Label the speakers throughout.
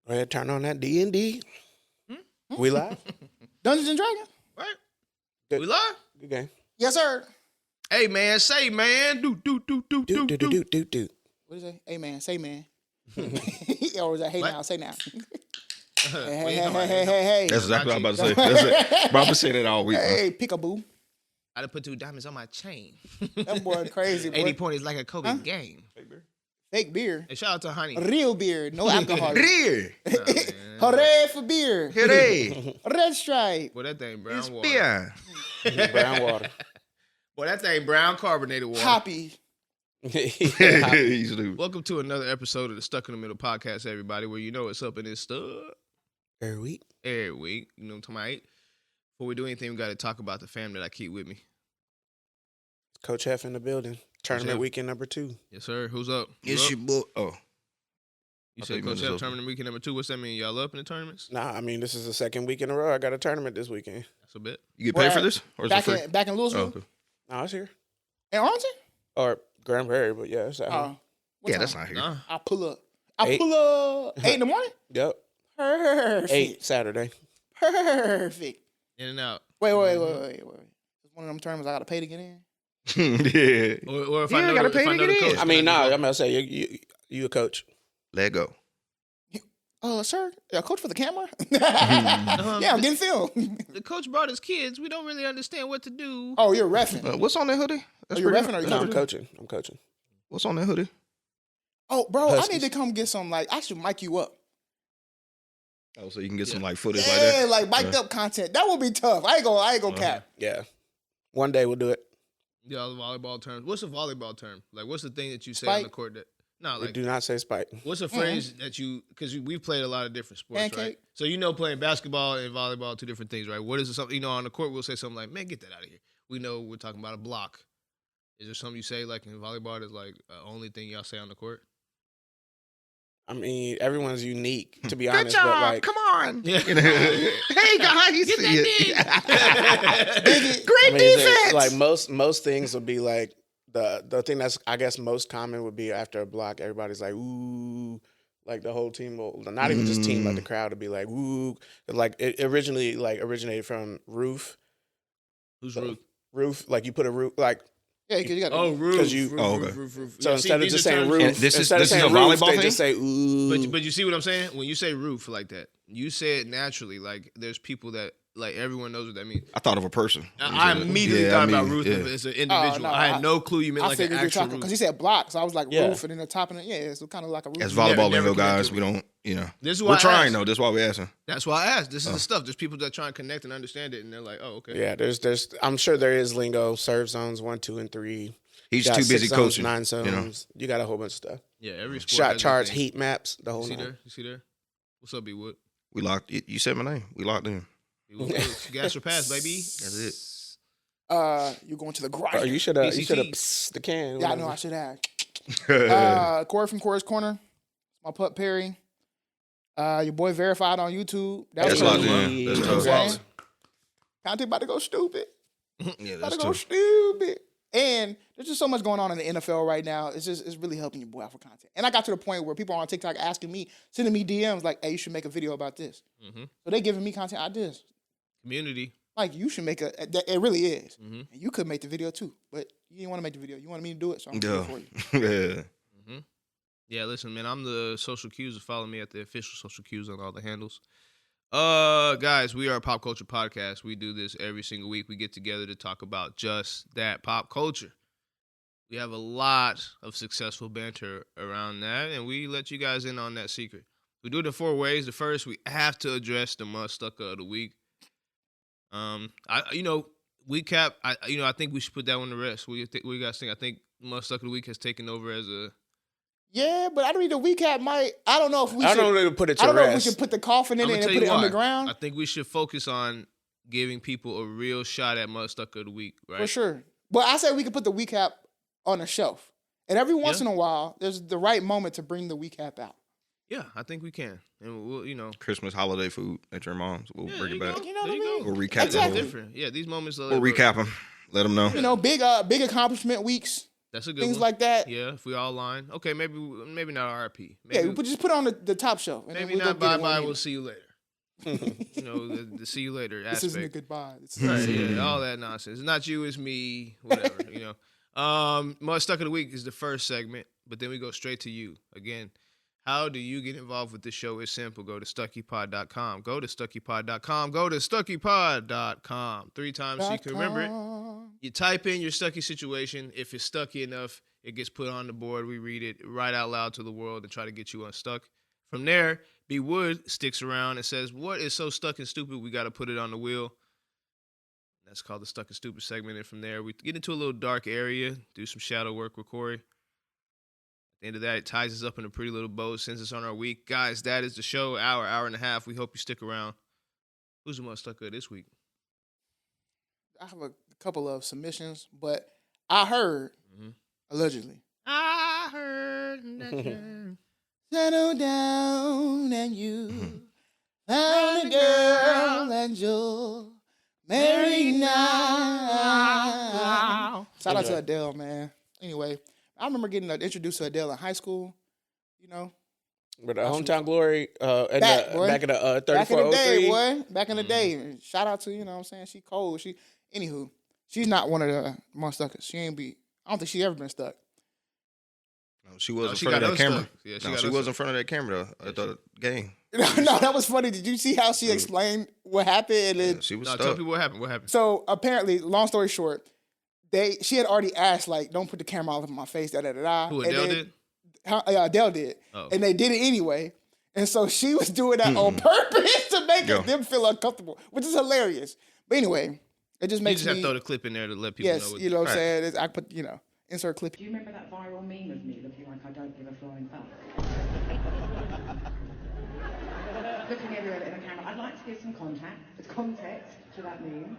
Speaker 1: Go ahead, turn on that D&D. We live?
Speaker 2: Dungeons and Dragons?
Speaker 3: Right?
Speaker 1: Good.
Speaker 3: We live?
Speaker 1: Good game.
Speaker 2: Yes, sir.
Speaker 3: Hey, man, say, man. Do.
Speaker 1: Do.
Speaker 2: What is it? Hey, man. Say, man. Or is that hey
Speaker 3: What?
Speaker 2: now? Say now.
Speaker 3: Wait,
Speaker 2: Hey.
Speaker 4: That's exactly what I'm about to say. That's it. Bro, I've been saying that all week.
Speaker 2: Hey, peekaboo.
Speaker 3: I done put 2 diamonds on my chain.
Speaker 2: That boy crazy, boy.
Speaker 3: 80 points like a Kobe
Speaker 2: Huh?
Speaker 3: game.
Speaker 2: Fake beer.
Speaker 3: Hey, shout out to Honey.
Speaker 2: Real beer. No alcohol.
Speaker 4: Beer.
Speaker 2: Hooray for beer.
Speaker 4: Hooray.
Speaker 2: Red stripe.
Speaker 3: Boy, that thing brown
Speaker 4: It's
Speaker 3: water.
Speaker 4: beer.
Speaker 1: Brown water.
Speaker 3: Boy, that thing brown carbonated water.
Speaker 2: Hoppy.
Speaker 4: He's stupid.
Speaker 3: Welcome to another episode of the Stuck in the Middle podcast, everybody, where you know what's up in this stuff
Speaker 1: Every week.
Speaker 3: every week. You know what I'm talking about? Before we do anything, we got to talk about the fam that I keep with me.
Speaker 1: Coach F in the building. Tournament
Speaker 3: F.
Speaker 1: weekend number 2.
Speaker 3: Yes, sir. Who's up?
Speaker 4: It's your boy. Oh.
Speaker 3: You
Speaker 4: I
Speaker 3: said
Speaker 4: think
Speaker 3: Coach
Speaker 4: Minnesota.
Speaker 3: F tournament weekend number 2. What's that mean? Y'all up in the tournaments?
Speaker 1: Nah, I mean, this is the second week in a row. I got a tournament this weekend.
Speaker 3: That's a bit.
Speaker 4: You get paid for
Speaker 2: Well,
Speaker 4: this? Or is it free?
Speaker 2: Back in
Speaker 4: Oh,
Speaker 2: Louisville?
Speaker 4: okay.
Speaker 1: No, it's here.
Speaker 2: In Arlington?
Speaker 1: Or Grand Prairie, but yeah, it's at home.
Speaker 2: What
Speaker 4: Yeah,
Speaker 2: time?
Speaker 4: that's not here.
Speaker 3: Nah.
Speaker 2: I'll pull up. I'll
Speaker 1: 8.
Speaker 2: pull up. 8 in the morning?
Speaker 1: Yep.
Speaker 2: Perfect.
Speaker 1: 8 Saturday.
Speaker 2: Perfect.
Speaker 3: In and out.
Speaker 2: Wait. It's one of them tournaments I got to pay to get in.
Speaker 4: Yeah.
Speaker 3: Or if
Speaker 4: You
Speaker 3: I
Speaker 4: ain't
Speaker 3: know,
Speaker 4: gotta
Speaker 3: the, if
Speaker 4: pay
Speaker 3: I
Speaker 4: to
Speaker 3: know
Speaker 4: get
Speaker 3: the
Speaker 4: in.
Speaker 3: coach.
Speaker 1: I mean,
Speaker 3: can
Speaker 1: nah,
Speaker 3: go?
Speaker 1: I'm going to say, you a coach.
Speaker 4: Let go.
Speaker 2: Sir, coach for the camera? Yeah, I'm getting filmed.
Speaker 3: The coach brought his kids. We don't really understand what to do.
Speaker 2: Oh, you're reffing.
Speaker 4: What's on that hoodie? That's
Speaker 2: you
Speaker 4: pretty
Speaker 2: reffing or you
Speaker 1: No,
Speaker 2: coaching?
Speaker 1: I'm coaching. I'm coaching.
Speaker 4: What's on that hoodie?
Speaker 2: Oh, bro,
Speaker 1: Huskies.
Speaker 2: I need to come get some, I should mic you up.
Speaker 4: Oh, so you can get some like footage like
Speaker 2: Yeah,
Speaker 4: that?
Speaker 2: like mic'd up content. That would be tough. I ain't gonna cap.
Speaker 1: Yeah. One day we'll do it.
Speaker 3: Yeah, the volleyball term. What's a volleyball term? Like, what's the thing that you say
Speaker 2: Spike.
Speaker 3: on the court that? No,
Speaker 1: We
Speaker 3: like,
Speaker 1: do not say spike.
Speaker 3: what's a phrase that you? Because we've played a lot of different sports, right?
Speaker 2: Pancake.
Speaker 3: So you know, playing basketball and volleyball, 2 different things, right? What is it? Something you know on the court? We'll say something like, "Man, get that out of here." We know we're talking about a block. Is there something you say like in volleyball that's like the only thing y'all say on the court?
Speaker 1: I mean, everyone's unique, to be
Speaker 4: Good
Speaker 1: honest.
Speaker 4: job.
Speaker 1: But like,
Speaker 4: Come on.
Speaker 3: Yeah.
Speaker 4: You know? Hey, guys.
Speaker 3: Get that
Speaker 4: Great
Speaker 1: I mean,
Speaker 4: defense.
Speaker 1: like most things would be like the thing that's I guess most common would be after a block, everybody's like ooh, like the whole team will not even just team, like the crowd would be like ooh, like it originally like originated from roof.
Speaker 3: Who's
Speaker 1: So,
Speaker 3: roof?
Speaker 1: Roof, like you put a roof like
Speaker 2: Yeah, because you got
Speaker 3: Oh, roof.
Speaker 1: 'Cause you-
Speaker 3: roof,
Speaker 4: Oh,
Speaker 3: roof,
Speaker 4: okay.
Speaker 3: roof.
Speaker 1: so
Speaker 3: Yeah,
Speaker 1: instead
Speaker 3: see,
Speaker 1: of just
Speaker 3: these are
Speaker 1: saying
Speaker 3: terms-
Speaker 1: roof,
Speaker 4: And this is-
Speaker 1: instead
Speaker 4: this
Speaker 1: of
Speaker 4: is
Speaker 1: saying
Speaker 4: a
Speaker 1: roof,
Speaker 4: volleyball
Speaker 1: they
Speaker 4: thing?
Speaker 1: just say ooh.
Speaker 3: But you see what I'm saying? When you say roof like that, you say it naturally. Like there's people that like everyone knows what that means.
Speaker 4: I thought of a person.
Speaker 3: I immediately thought about roof as an individual.
Speaker 2: no,
Speaker 3: I had no clue you meant
Speaker 2: I
Speaker 3: like an
Speaker 2: figured you're
Speaker 3: actual
Speaker 2: talking
Speaker 3: roof.
Speaker 2: because he said block, so I was like
Speaker 1: Yeah.
Speaker 2: roof, and then the top and it's kind of like a roof.
Speaker 4: As
Speaker 3: Never-
Speaker 4: volleyball
Speaker 3: never
Speaker 4: lingo guys,
Speaker 3: connected.
Speaker 4: we don't, you know.
Speaker 3: This is why
Speaker 4: We're
Speaker 3: I
Speaker 4: trying
Speaker 3: asked.
Speaker 4: though. That's why we're asking.
Speaker 3: That's why I asked. This is the stuff. There's people that try and connect and understand it, and they're like, "Oh, okay."
Speaker 1: Yeah, there's I'm sure there is lingo, serve zones 1, 2, and 3.
Speaker 4: He's
Speaker 1: Got
Speaker 4: too
Speaker 1: 6
Speaker 4: busy
Speaker 1: zones,
Speaker 4: coaching.
Speaker 1: 9 zones.
Speaker 4: You know.
Speaker 1: You got a whole bunch of stuff.
Speaker 3: Yeah, every sport
Speaker 1: Shot
Speaker 3: has
Speaker 1: charts,
Speaker 3: their thing.
Speaker 1: heat maps, the
Speaker 3: You
Speaker 1: whole
Speaker 3: see
Speaker 1: nine.
Speaker 3: there? You see there? What's up, B Wood?
Speaker 4: We locked. You said my name. We locked in.
Speaker 3: Gas or pass, baby.
Speaker 4: That's it.
Speaker 2: You going to the grind?
Speaker 1: Oh, you should have
Speaker 3: PCT.
Speaker 1: pssed the can.
Speaker 2: Yeah, I know I should have.
Speaker 4: That's
Speaker 2: Corey from Corey's Corner, my pup Perry. Your boy verified on YouTube.
Speaker 4: That's
Speaker 2: what
Speaker 4: locked in. That's
Speaker 2: I'm
Speaker 4: tough.
Speaker 2: saying. Content about to go stupid.
Speaker 4: Yeah,
Speaker 2: About
Speaker 4: that's
Speaker 2: to go
Speaker 4: tough.
Speaker 2: stupid. And there's just so much going on in the NFL right now. It's really helping your boy out for content. And I got to the point where people are on TikTok asking me, sending me DMs like, "Hey, you should make a video about this."
Speaker 3: Mhm.
Speaker 2: So they giving me content ideas.
Speaker 3: Community.
Speaker 2: Like you should make it really is.
Speaker 3: Mhm.
Speaker 2: And you could make the video too, but you didn't want to make the video. You wanted me to do it, so I'm
Speaker 4: Yeah.
Speaker 2: doing it for you.
Speaker 4: Yeah.
Speaker 3: Yeah, listen, man. I'm the social cues. Follow me at the official social cues on all the handles. Guys, we are a pop culture podcast. We do this every single week. We get together to talk about just that pop culture. We have a lot of successful banter around that, and we let you guys in on that secret. We do it in 4 ways. The first, we have to address the Mutha-Stucka of the week. Recap. I think we should put that one to rest. What do you guys think? I think Mutha-Stucka of the week has taken over as a.
Speaker 2: Yeah, but I don't need the recap. I don't know if we
Speaker 1: I
Speaker 2: should.
Speaker 1: don't know to put it
Speaker 2: I
Speaker 1: to
Speaker 2: don't know if we
Speaker 1: rest.
Speaker 2: should put the coffin in
Speaker 3: I'ma
Speaker 2: it and
Speaker 3: tell
Speaker 2: put
Speaker 3: you
Speaker 2: it
Speaker 3: why.
Speaker 2: underground.
Speaker 3: I think we should focus on giving people a real shot at Mutha-Stucka of the week, right?
Speaker 2: For sure. But I said we could put the recap on a shelf. And every once
Speaker 3: Yeah.
Speaker 2: in a while, there's the right moment to bring the recap out.
Speaker 3: Yeah, I think we can, and we'll.
Speaker 4: Christmas holiday food at your mom's. We'll
Speaker 3: Yeah,
Speaker 4: bring it
Speaker 3: there you
Speaker 4: back.
Speaker 3: go.
Speaker 2: You know what
Speaker 3: There
Speaker 2: I mean?
Speaker 3: go.
Speaker 4: We'll recap
Speaker 2: Exactly.
Speaker 4: the whole.
Speaker 3: Different. Yeah, these moments.
Speaker 4: We'll recap them. Let them know.
Speaker 2: You know, big accomplishment weeks.
Speaker 3: That's a good
Speaker 2: things
Speaker 3: one.
Speaker 2: like that.
Speaker 3: Yeah, if we all line. Okay, maybe not RIP.
Speaker 2: Yeah,
Speaker 3: Maybe,
Speaker 2: we just put it on the top shelf. And
Speaker 3: maybe
Speaker 2: then
Speaker 3: not
Speaker 2: go get it
Speaker 3: bye-bye,
Speaker 2: when
Speaker 3: we'll see you later. You know, the see you later aspect.
Speaker 2: This isn't a goodbye.
Speaker 3: Right, yeah, all that nonsense. It's not you, it's me, whatever, you know. My Stuck of the Week is the first segment, but then we go straight to you. Again, how do you get involved with the show? It's simple. Go to StuckyPod.com. Go to StuckyPod.com. Go to StuckyPod.com. 3 times so you can remember it. You type in your Stucky Situation. If it's stucky enough, it gets put on the board. We read it right out loud to the world and try to get you unstuck. From there, B. Wood sticks around and says, what is so stuck and stupid we got to put it on the wheel? That's called the Stuck and Stupid segment. And from there, we get into a little dark area, do some shadow work with Cori. At the end of that, it ties us up in a pretty little bow, sends us on our week. Guys, that is the show, hour and a half. We hope you stick around. Who's the most stuck of this week?
Speaker 2: I have a couple of submissions, but I heard, allegedly.
Speaker 3: I heard that
Speaker 2: Settle down and you found a girl and you're married now. Shout out to Adele, man. Anyway, I remember getting introduced to Adele in high school, you know.
Speaker 1: But the Hometown Glory back in the 3403.
Speaker 2: Back in the day, boy. Back in the day. Shout out to, you know what I'm saying? She cold. Anywho, she's not one of the most stuckers. I don't think she ever been stuck.
Speaker 4: No, she was in
Speaker 3: she
Speaker 4: front of
Speaker 3: got
Speaker 4: that camera.
Speaker 3: unstuck. Yeah,
Speaker 4: She was in front of that camera at the game.
Speaker 2: No, that was funny. Did you see how she explained what happened? And
Speaker 4: Yeah,
Speaker 2: then,
Speaker 4: she was
Speaker 3: No,
Speaker 4: stuck.
Speaker 3: tell people what happened. What happened?
Speaker 2: so apparently, long story short, she had already asked, like, don't put the camera all over my face, da-da-da-da.
Speaker 3: Who,
Speaker 2: And
Speaker 3: Adele
Speaker 2: then-
Speaker 3: did?
Speaker 2: Adele did.
Speaker 3: Oh.
Speaker 2: And they did it anyway. And so she was doing that on purpose to make them feel uncomfortable, which is hilarious. But anyway, it just
Speaker 3: You
Speaker 2: makes
Speaker 3: just have to throw the clip in there to let people know.
Speaker 2: yes,
Speaker 3: What
Speaker 2: you know what I'm saying? I put, insert clip.
Speaker 5: Do you remember that viral meme of me looking like I don't give a flying fuck? Looking everywhere in the camera. I'd like to give some context to that meme.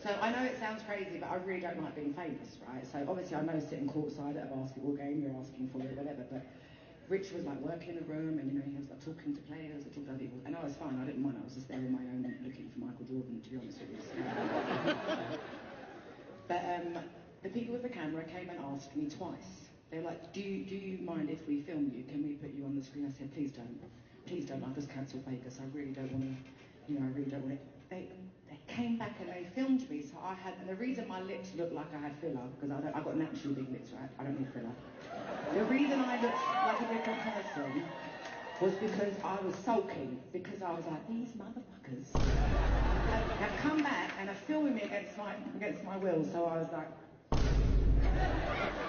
Speaker 5: So I know it sounds crazy, but I really don't like being famous, right? So obviously I know sitting courtside at a basketball game, you're asking for it, whatever, but Rich was like working in the room and, you know, he was like talking to players, talking to other people, and I was fine, I didn't mind, I was just there on my own looking for Michael Jordan, to be honest with you. But the people with the camera came and asked me twice. They were like, do you mind if we film you? Can we put you on the screen? I said, please don't. Please don't. I'll just cancel Vegas. I really don't want to, I really don't want it. They came back and they filmed me, so and the reason my lips looked like I had filler, because I've got naturally big lips, right? I don't need filler. The reason I looked like a different person was because I was sulking, because I was like, these motherfuckers have come back and are filming me against my will, so I was like,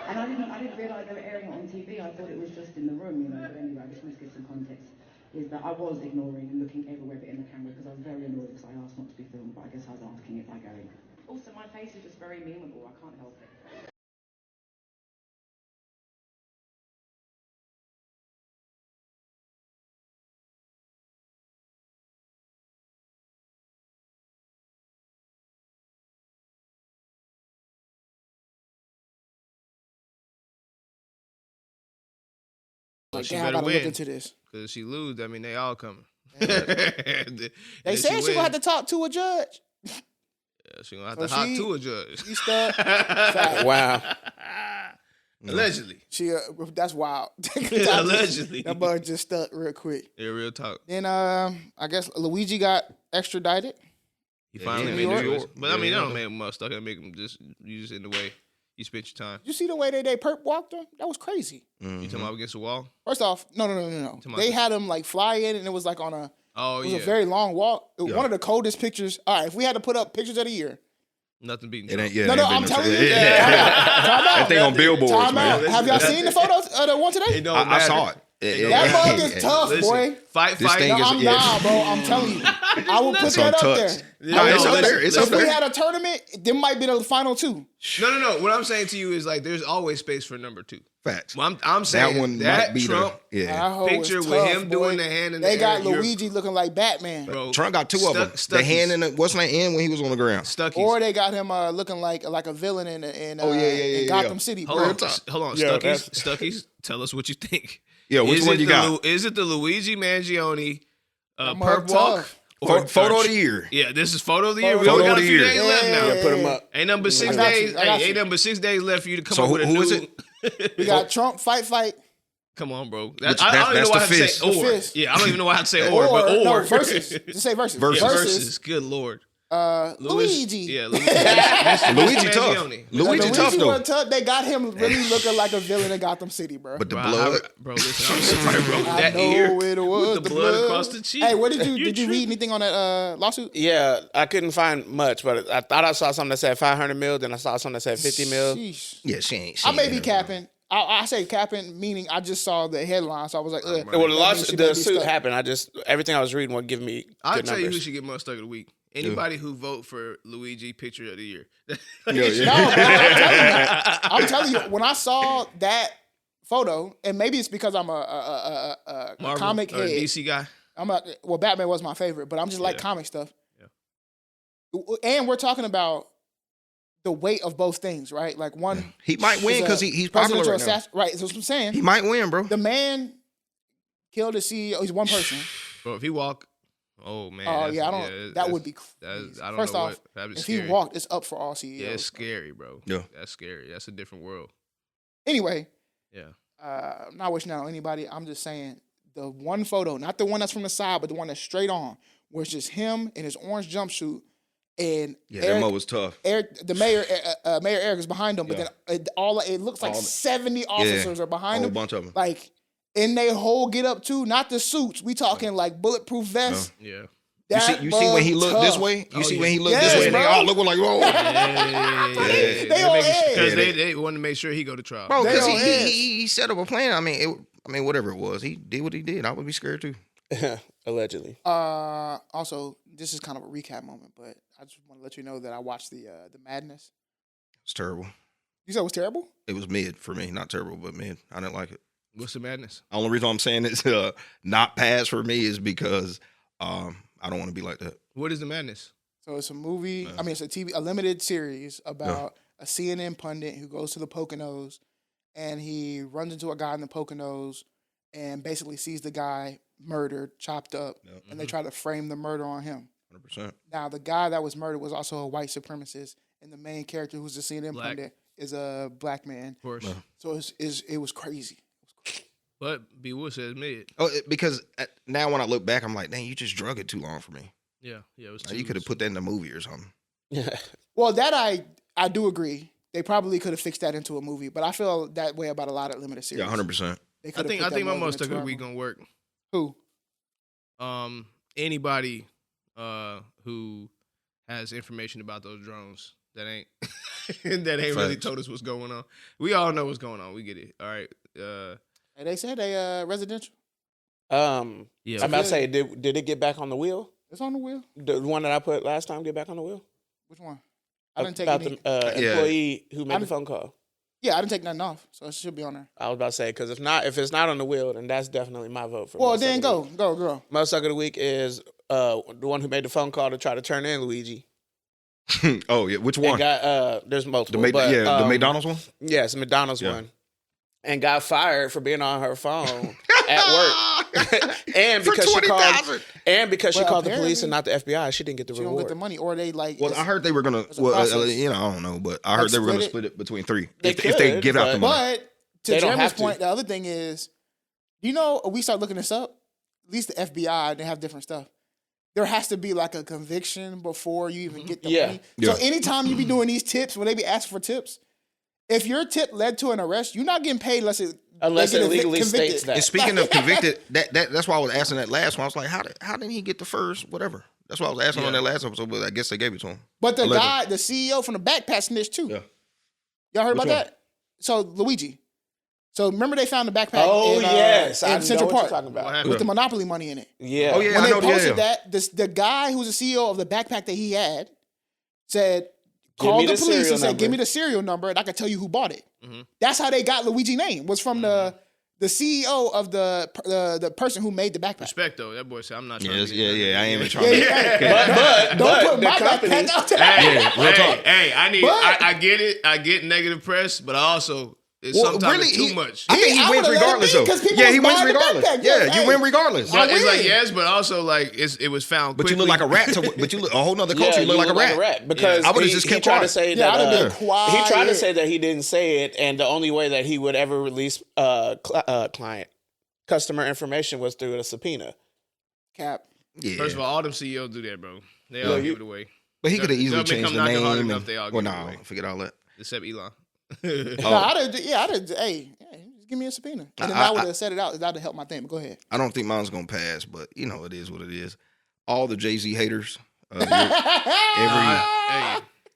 Speaker 5: and I didn't realise they were airing it on TV. I thought it was just in the room, but anyway, I just want to give some context. Is that I was ignoring and looking everywhere but in the camera because I was very annoyed because I asked not to be filmed, but I guess I was asking it by going. Also, my face is just very memeable, I can't help it.
Speaker 2: Like,
Speaker 3: she
Speaker 2: damn, I
Speaker 3: better
Speaker 2: gotta
Speaker 3: win.
Speaker 2: look into this.
Speaker 3: Because if she lose, I mean, they all coming.
Speaker 2: They said she gonna have to talk to a judge.
Speaker 3: Yeah, she gonna have
Speaker 2: So
Speaker 3: to hop
Speaker 2: she-
Speaker 3: to a judge.
Speaker 2: She stuck. Fact.
Speaker 1: Wow.
Speaker 3: Allegedly.
Speaker 2: She that's wild.
Speaker 3: Allegedly.
Speaker 2: That bug just stuck real quick.
Speaker 3: Yeah, real talk.
Speaker 2: Then I guess Luigi got extradited.
Speaker 3: He finally
Speaker 2: in
Speaker 3: made
Speaker 2: New
Speaker 3: the
Speaker 2: York.
Speaker 3: choice. But I mean, that don't make him much stuck. That make him you just in the way. You spent your time.
Speaker 2: You see the way they Perp walked him? That was crazy.
Speaker 3: You talking about against the wall?
Speaker 2: First off, no.
Speaker 3: about
Speaker 2: They
Speaker 3: the-
Speaker 2: had him like fly in, and it was like
Speaker 3: Oh,
Speaker 2: it was
Speaker 3: yeah.
Speaker 2: a very long walk.
Speaker 4: Yeah.
Speaker 2: One of the coldest pictures. All right, if we had to put up pictures of the year.
Speaker 3: Nothing beating
Speaker 4: It
Speaker 3: Trump.
Speaker 4: ain't, yeah,
Speaker 2: No,
Speaker 4: it
Speaker 2: no,
Speaker 4: ain't
Speaker 2: I'm
Speaker 4: been
Speaker 2: telling you.
Speaker 4: yeah.
Speaker 2: Time out.
Speaker 4: That thing on billboards,
Speaker 2: Time out.
Speaker 4: man.
Speaker 2: Have y'all seen the photos of the one today?
Speaker 3: It don't
Speaker 4: I
Speaker 3: matter.
Speaker 4: saw it.
Speaker 2: That bug is tough,
Speaker 3: Listen,
Speaker 2: boy.
Speaker 3: Fight.
Speaker 4: This thing
Speaker 2: No,
Speaker 4: is-
Speaker 2: nah, bro. I'm telling you. I will put
Speaker 4: It's
Speaker 2: that up
Speaker 4: untouched.
Speaker 2: there.
Speaker 4: No, it's
Speaker 3: no,
Speaker 4: up there. It's
Speaker 3: listen,
Speaker 4: up
Speaker 2: If we
Speaker 4: there.
Speaker 2: had a tournament, there might be the final two.
Speaker 3: No. What I'm saying to you is like, there's always space for number 2.
Speaker 4: Facts.
Speaker 3: Well, I'm saying
Speaker 4: That one
Speaker 3: that
Speaker 4: might be
Speaker 3: Trump
Speaker 4: the
Speaker 2: That hoe
Speaker 3: picture
Speaker 2: was
Speaker 3: with
Speaker 2: tough,
Speaker 3: him
Speaker 2: boy.
Speaker 3: doing the hand in
Speaker 2: They
Speaker 3: the
Speaker 2: got
Speaker 3: air, you're-
Speaker 2: Luigi looking like Batman.
Speaker 3: Bro,
Speaker 4: Trump got 2 of them. The
Speaker 3: Stuckies.
Speaker 4: hand in the what's my end when he was on the ground.
Speaker 3: Stuckies.
Speaker 2: Or they got him looking like a villain in in Gotham City.
Speaker 3: Hold
Speaker 2: Bro.
Speaker 3: on, hold on.
Speaker 1: Yeah,
Speaker 3: Stuckies, tell us what you think.
Speaker 4: Yeah, which
Speaker 3: Is
Speaker 4: one
Speaker 3: it
Speaker 4: you
Speaker 3: the
Speaker 4: got?
Speaker 3: Is it the Luigi Mangione
Speaker 2: That
Speaker 3: perp
Speaker 2: mug
Speaker 3: walk?
Speaker 2: tough.
Speaker 4: Photo of the year.
Speaker 3: Yeah, this is photo of the year. We
Speaker 4: Photo
Speaker 3: only got
Speaker 4: of
Speaker 3: a
Speaker 4: the
Speaker 3: few
Speaker 4: year.
Speaker 3: days left now.
Speaker 1: Yeah, put them up.
Speaker 3: Ain't nothing but 6
Speaker 2: I got
Speaker 3: days.
Speaker 2: you, I got
Speaker 3: Hey,
Speaker 2: you.
Speaker 3: ain't nothing but 6 days left for you to come
Speaker 4: So
Speaker 3: up with a
Speaker 4: who is
Speaker 3: new.
Speaker 4: it?
Speaker 2: We got Trump, fight.
Speaker 3: Come on, bro.
Speaker 4: Which-
Speaker 3: I don't even
Speaker 4: that's
Speaker 3: know why I
Speaker 4: the
Speaker 3: have to say
Speaker 4: fist.
Speaker 3: or.
Speaker 2: The fist.
Speaker 3: Yeah, I don't even know why I have to say or, but
Speaker 2: no,
Speaker 3: or.
Speaker 2: versus. Just say versus.
Speaker 4: Versus.
Speaker 3: Yeah,
Speaker 2: Versus.
Speaker 3: versus. Good Lord.
Speaker 2: Luigi.
Speaker 3: Yeah, Luigi.
Speaker 4: Luigi tough.
Speaker 3: Mangione.
Speaker 4: Luigi tough though.
Speaker 2: was tough. They got him really looking like a villain in Gotham City, bro.
Speaker 4: But the
Speaker 3: Bro,
Speaker 4: blood.
Speaker 3: bro, listen, I'm somebody broke
Speaker 2: I
Speaker 3: that
Speaker 2: know
Speaker 3: ear
Speaker 2: it was
Speaker 3: with the blood across the cheek.
Speaker 2: Hey, what did you
Speaker 3: You
Speaker 2: read anything on that lawsuit?
Speaker 1: Yeah, I couldn't find much, but I thought I saw something that said 500 mil. Then I saw something that said 50 mil.
Speaker 2: Sheesh.
Speaker 4: Yeah, she ain't.
Speaker 2: I may be capping. I say capping, meaning I just saw the headline, so I was like, ugh.
Speaker 1: Well,
Speaker 2: That means she may
Speaker 1: the
Speaker 2: be
Speaker 1: suit
Speaker 2: stuck.
Speaker 1: happened. Everything I was reading would give me
Speaker 3: I'll
Speaker 1: good
Speaker 3: tell you who
Speaker 1: numbers.
Speaker 3: should get most stuck of the week. Anybody who vote for Luigi picture of the year.
Speaker 2: No, I'm telling you, when I saw that photo, and maybe it's because I'm a
Speaker 3: Marvel
Speaker 2: comic
Speaker 3: or
Speaker 2: head.
Speaker 3: DC guy.
Speaker 2: Batman was my favorite, but I'm just like
Speaker 3: Yeah.
Speaker 2: comic stuff. And we're talking about the weight of both things, right? Like one,
Speaker 4: He might win
Speaker 2: is a
Speaker 4: because he's popular
Speaker 2: presidential
Speaker 4: right now.
Speaker 2: right, that's what I'm saying.
Speaker 4: He might win, bro.
Speaker 2: The man killed the CEO. He's one person.
Speaker 3: Bro, if he walk, oh man.
Speaker 2: Oh
Speaker 3: that's-
Speaker 2: yeah, I don't.
Speaker 3: that's-
Speaker 2: that would be
Speaker 3: that's-
Speaker 2: crazy.
Speaker 3: I don't
Speaker 2: First
Speaker 3: know
Speaker 2: off,
Speaker 3: what. That'd be
Speaker 2: if
Speaker 3: scary.
Speaker 2: he walked, it's up for all CEOs.
Speaker 3: Yeah, it's scary, bro.
Speaker 4: Yeah.
Speaker 3: That's scary. That's a different world.
Speaker 2: Anyway,
Speaker 3: Yeah.
Speaker 2: I'm not wishing that on anybody. I'm just saying the one photo, not the one that's from the side, but the one that's straight on, where it's just him in his orange jumpsuit and
Speaker 4: Yeah, that mo was tough.
Speaker 2: the mayor, Mayor Eric is behind him, but
Speaker 4: Yeah.
Speaker 2: then it looks like
Speaker 4: All the-
Speaker 2: 70 officers are
Speaker 4: A
Speaker 2: behind
Speaker 4: whole
Speaker 2: him.
Speaker 4: bunch of them.
Speaker 2: Like, and they whole get up too, not the suits. We talking like bulletproof vests.
Speaker 3: Yeah.
Speaker 4: You see when he looked this way? You see when he looked this
Speaker 2: Yes,
Speaker 4: way? And they
Speaker 2: bro.
Speaker 4: all look like, whoa.
Speaker 2: They on edge.
Speaker 3: Because
Speaker 4: Yeah,
Speaker 3: they wanted to make sure he go to trial.
Speaker 4: Bro,
Speaker 2: They
Speaker 4: because
Speaker 2: on edge.
Speaker 4: he set up a plan. I mean, whatever it was, he did what he did. I would be scared too.
Speaker 1: Allegedly.
Speaker 2: Also, this is kind of a recap moment, but I just want to let you know that I watched the Madness.
Speaker 4: It's terrible.
Speaker 2: You said it was terrible?
Speaker 4: It was mid for me, not terrible, but mid. I didn't like it.
Speaker 3: What's the madness?
Speaker 4: The only reason I'm saying it's not pass for me is because I don't want to be like that.
Speaker 3: What is the madness?
Speaker 2: So it's a movie. I mean, it's a limited series about a CNN pundit who goes to the Poconos, and he runs into a guy in the Poconos, and basically sees the guy murdered, chopped up, and they try to frame the murder on him.
Speaker 4: 100%.
Speaker 2: Now, the guy that was murdered was also a white supremacist, and the main character, who's the CNN
Speaker 3: Black.
Speaker 2: pundit, is a black man.
Speaker 3: Of course.
Speaker 4: No.
Speaker 2: So it was crazy.
Speaker 3: But B. Wood says mid.
Speaker 4: Because now when I look back, I'm like, dang, you just drug it too long for me.
Speaker 3: Yeah. Yeah. It was
Speaker 4: Like, you could have put that in a movie or something.
Speaker 2: Well, that I do agree. They probably could have fixed that into a movie, but I feel that way about a lot of limited series.
Speaker 4: Yeah, 100%.
Speaker 2: They
Speaker 3: I
Speaker 2: could have
Speaker 3: think
Speaker 2: put that
Speaker 3: my
Speaker 2: more
Speaker 3: most
Speaker 2: into
Speaker 3: stuck of the
Speaker 2: a
Speaker 3: week
Speaker 2: movie.
Speaker 3: gonna work.
Speaker 2: Who?
Speaker 3: Anybody who has information about those drones that ain't really
Speaker 4: Facts.
Speaker 3: told us what's going on. We all know what's going on. We get it. All right.
Speaker 2: And they said they residential.
Speaker 3: Yeah.
Speaker 1: I'm about to say, did it get back on the wheel?
Speaker 2: It's on the wheel.
Speaker 1: The one that I put last time get back on the wheel?
Speaker 2: Which one? I didn't take
Speaker 1: about
Speaker 2: any.
Speaker 1: the
Speaker 4: Yeah.
Speaker 1: employee who made
Speaker 2: I'm-
Speaker 1: the phone call.
Speaker 2: Yeah, I didn't take nothing off, so it should be on there.
Speaker 1: I was about to say, because if it's not on the wheel, then that's definitely my vote for
Speaker 2: Well,
Speaker 1: most
Speaker 2: then
Speaker 1: suck of the
Speaker 2: go,
Speaker 1: week.
Speaker 2: girl.
Speaker 1: Most suck of the week is the one who made the phone call to try to turn in Luigi.
Speaker 4: Oh, yeah. Which
Speaker 1: And
Speaker 4: one?
Speaker 1: there's
Speaker 4: The
Speaker 1: multiple. but,
Speaker 4: the McDonald's one?
Speaker 1: Yes, McDonald's
Speaker 4: Yeah.
Speaker 1: one. And got fired for being on her phone at work. And
Speaker 4: For
Speaker 1: because she called
Speaker 4: $20,000.
Speaker 1: the
Speaker 2: Well,
Speaker 1: police and not the FBI, she didn't get the
Speaker 2: She don't
Speaker 1: reward.
Speaker 2: get the money, or they like.
Speaker 4: Well, I heard they were going
Speaker 2: it's
Speaker 4: to,
Speaker 2: a process.
Speaker 4: I don't know, but I heard
Speaker 2: Like
Speaker 4: they were going to
Speaker 2: split
Speaker 4: split it between three.
Speaker 1: They
Speaker 4: If they
Speaker 1: could,
Speaker 4: give out the
Speaker 1: but-
Speaker 4: money.
Speaker 2: But to
Speaker 1: They don't
Speaker 2: Jeremy's
Speaker 1: have to.
Speaker 2: point, the other thing is, you know, we start looking this up. At least the FBI, they have different stuff. There has to be like a conviction before you even get the
Speaker 1: Yeah.
Speaker 2: money.
Speaker 4: Yeah.
Speaker 2: So anytime you be doing these tips, when they be asking for tips, if your tip led to an arrest, you're not getting paid unless it
Speaker 1: Unless it legally states that.
Speaker 4: And speaking of convicted, that's why I was asking that last one. I was like, how did he get the first whatever? That's why I was asking on that last episode, but I guess they gave it to him.
Speaker 2: But the
Speaker 4: Allegedly.
Speaker 2: guy, the CEO from the backpack snitched too.
Speaker 4: Yeah.
Speaker 2: Y'all heard
Speaker 4: Which
Speaker 2: about
Speaker 4: one?
Speaker 2: that? So Luigi. So remember they found the backpack
Speaker 1: Oh,
Speaker 2: in,
Speaker 1: yes. I
Speaker 2: in
Speaker 1: know
Speaker 2: Central
Speaker 1: what you're
Speaker 2: Park
Speaker 1: talking
Speaker 3: What
Speaker 1: about.
Speaker 3: happened?
Speaker 2: with the Monopoly money in it.
Speaker 1: Yeah.
Speaker 4: Oh, yeah.
Speaker 2: When
Speaker 4: I
Speaker 2: they
Speaker 4: know,
Speaker 2: posted
Speaker 4: yeah.
Speaker 2: that, the guy who's the CEO of the backpack that he had said,
Speaker 1: Give me
Speaker 2: called the
Speaker 1: the
Speaker 2: police
Speaker 1: serial
Speaker 2: and said,
Speaker 1: number.
Speaker 2: give me the serial number and I can tell you who bought it.
Speaker 3: Mhm.
Speaker 2: That's how they got Luigi name, was from the CEO of the person who made the backpack.
Speaker 3: Respect though. That boy said, "I'm not trying
Speaker 4: Yeah,
Speaker 3: to get
Speaker 4: yeah. I ain't even
Speaker 2: Yeah,
Speaker 4: trying to.
Speaker 2: yeah. Don't put
Speaker 1: the
Speaker 2: my
Speaker 1: company-
Speaker 2: backpack out there.
Speaker 4: Yeah, real talk.
Speaker 3: Hey, I need.
Speaker 2: But-
Speaker 3: I get it. I get negative press, but I also sometimes it's too much.
Speaker 4: I think he wins regardless, though. Yeah, he wins regardless. Yeah, you win regardless.
Speaker 3: But it's like, yes, but also like it was found
Speaker 4: But
Speaker 3: quickly.
Speaker 4: you look like a rat. But you look a whole nother culture. You look like a rat.
Speaker 1: Because
Speaker 4: I would have just kept
Speaker 1: tried
Speaker 4: quiet.
Speaker 1: to say
Speaker 2: Yeah, I'd have
Speaker 1: that
Speaker 2: been quiet.
Speaker 1: he tried to say that he didn't say it, and the only way that he would ever release client customer information was through a subpoena.
Speaker 2: Cap.
Speaker 4: Yeah.
Speaker 3: First of all them CEOs do that, bro. They all give it away.
Speaker 4: But he could have easily
Speaker 3: Government
Speaker 4: changed
Speaker 3: come
Speaker 4: the
Speaker 3: knocking hard
Speaker 4: name.
Speaker 3: enough, they all
Speaker 4: Well,
Speaker 3: give it
Speaker 4: no,
Speaker 3: away.
Speaker 4: forget all that.
Speaker 3: Except Elon.
Speaker 2: Hey, just give me a subpoena. And then I would have set it out. That would have helped my thing. But go ahead.
Speaker 4: I don't think mine's gonna pass, but you know it is what it is. All the Jay-Z haters.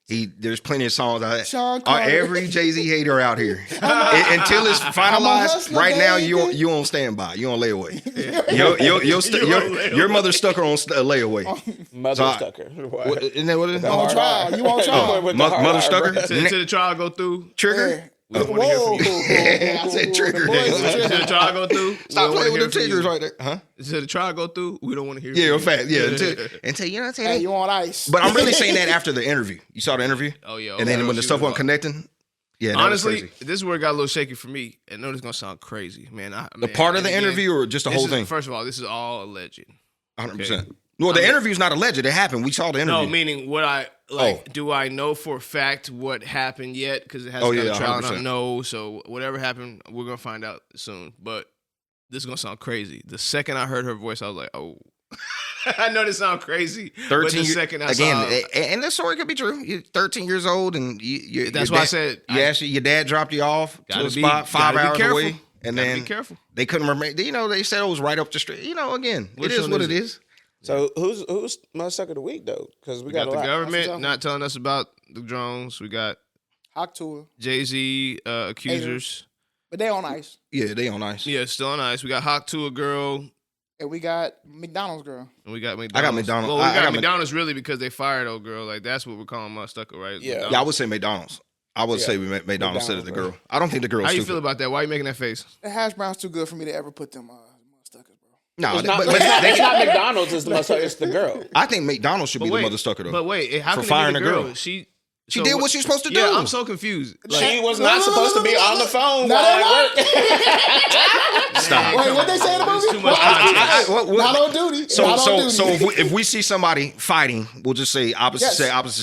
Speaker 4: There's plenty of songs out
Speaker 2: Sean
Speaker 4: there.
Speaker 2: Carter.
Speaker 4: Every Jay-Z hater out here. Until it's finalized,
Speaker 2: hustler,
Speaker 4: right now
Speaker 2: baby.
Speaker 4: you on standby. You on layaway. Your mother stuck her on layaway.
Speaker 1: Mutha-Stucka.
Speaker 4: Isn't that what it is?
Speaker 2: On trial. You on trial.
Speaker 4: Mother stucker.
Speaker 3: Until the trial go through.
Speaker 4: Trigger.
Speaker 3: We don't want to hear from you.
Speaker 4: I said trigger.
Speaker 3: Until the trial go through.
Speaker 4: Stop playing with the
Speaker 3: triggers
Speaker 4: triggers right there, huh?
Speaker 3: Until the trial go through, we don't want to hear from
Speaker 4: Yeah,
Speaker 3: you.
Speaker 4: in fact, yeah. Until you know what I'm saying.
Speaker 2: Hey, you on ice.
Speaker 4: But I'm really saying that after the interview. You saw the interview?
Speaker 3: Oh, yeah.
Speaker 4: And then
Speaker 3: okay.
Speaker 4: when the stuff wasn't connecting, yeah, that
Speaker 3: Honestly,
Speaker 4: was crazy.
Speaker 3: this is where it got a little shaky for me. I know this is going to sound crazy, man.
Speaker 4: The part of the interview or just the whole thing?
Speaker 3: First of all, this is all alleged.
Speaker 4: 100%. Well, the interview's not alleged. It happened. We saw the interview.
Speaker 3: No, meaning do I know for a fact what happened yet? Because it hasn't gone to trial.
Speaker 4: 100%.
Speaker 3: No, so whatever happened, we're going to find out soon. But this is going to sound crazy. The second I heard her voice, I was like, oh. I know this sounds crazy.
Speaker 4: 13
Speaker 3: but the second I saw
Speaker 4: and the story could be true. You're 13 years old, and
Speaker 3: that's why I said
Speaker 4: your dad dropped you off to a spot 5 hours away, and then
Speaker 3: be careful.
Speaker 4: They couldn't remember. You know, they said it was right up the street. You know, again,
Speaker 3: Which
Speaker 4: it is
Speaker 3: one
Speaker 4: what
Speaker 3: is
Speaker 4: it
Speaker 3: it?
Speaker 4: is.
Speaker 1: So who's Mutha-Stucka of the week though? Because we got
Speaker 3: the
Speaker 1: a lot.
Speaker 3: government not telling us about the drones. We got
Speaker 2: Hawk Tour.
Speaker 3: Jay-Z accusers.
Speaker 2: But they on ice.
Speaker 4: Yeah, they on ice.
Speaker 3: Yeah, still on ice. We got Hawk to a girl.
Speaker 2: And we got McDonald's girl.
Speaker 3: And we got McDonald's.
Speaker 4: I got McDonald's.
Speaker 3: Well, we
Speaker 4: I
Speaker 3: got
Speaker 4: got
Speaker 3: McDonald's really because they fired old girl. Like that's what we're calling Mutha-Stucka, right?
Speaker 1: Yeah.
Speaker 4: Yeah, I would say McDonald's. I would say McDonald's instead of the girl. I don't think the girl's
Speaker 3: How you
Speaker 4: stupid.
Speaker 3: feel about that? Why are you making that face?
Speaker 2: The hash brown's too good for me to ever put them Mutha-Stuckas, bro.
Speaker 4: No,
Speaker 1: It's not McDonald's. It's the girl.
Speaker 4: I think McDonald's should be the Mutha-Stucka though.
Speaker 3: But wait, how
Speaker 4: For
Speaker 3: can
Speaker 4: firing
Speaker 3: it be
Speaker 4: a
Speaker 3: the
Speaker 4: girl.
Speaker 3: She
Speaker 4: did what she's supposed to do.
Speaker 3: Yeah, I'm so confused.
Speaker 1: She was not supposed to be on the phone while at work.
Speaker 4: Stop.
Speaker 2: Wait, what they say in the movie?
Speaker 3: Too much context.
Speaker 2: Not on duty.
Speaker 4: So
Speaker 2: Not on duty.
Speaker 4: if we see somebody fighting, we'll just say opposite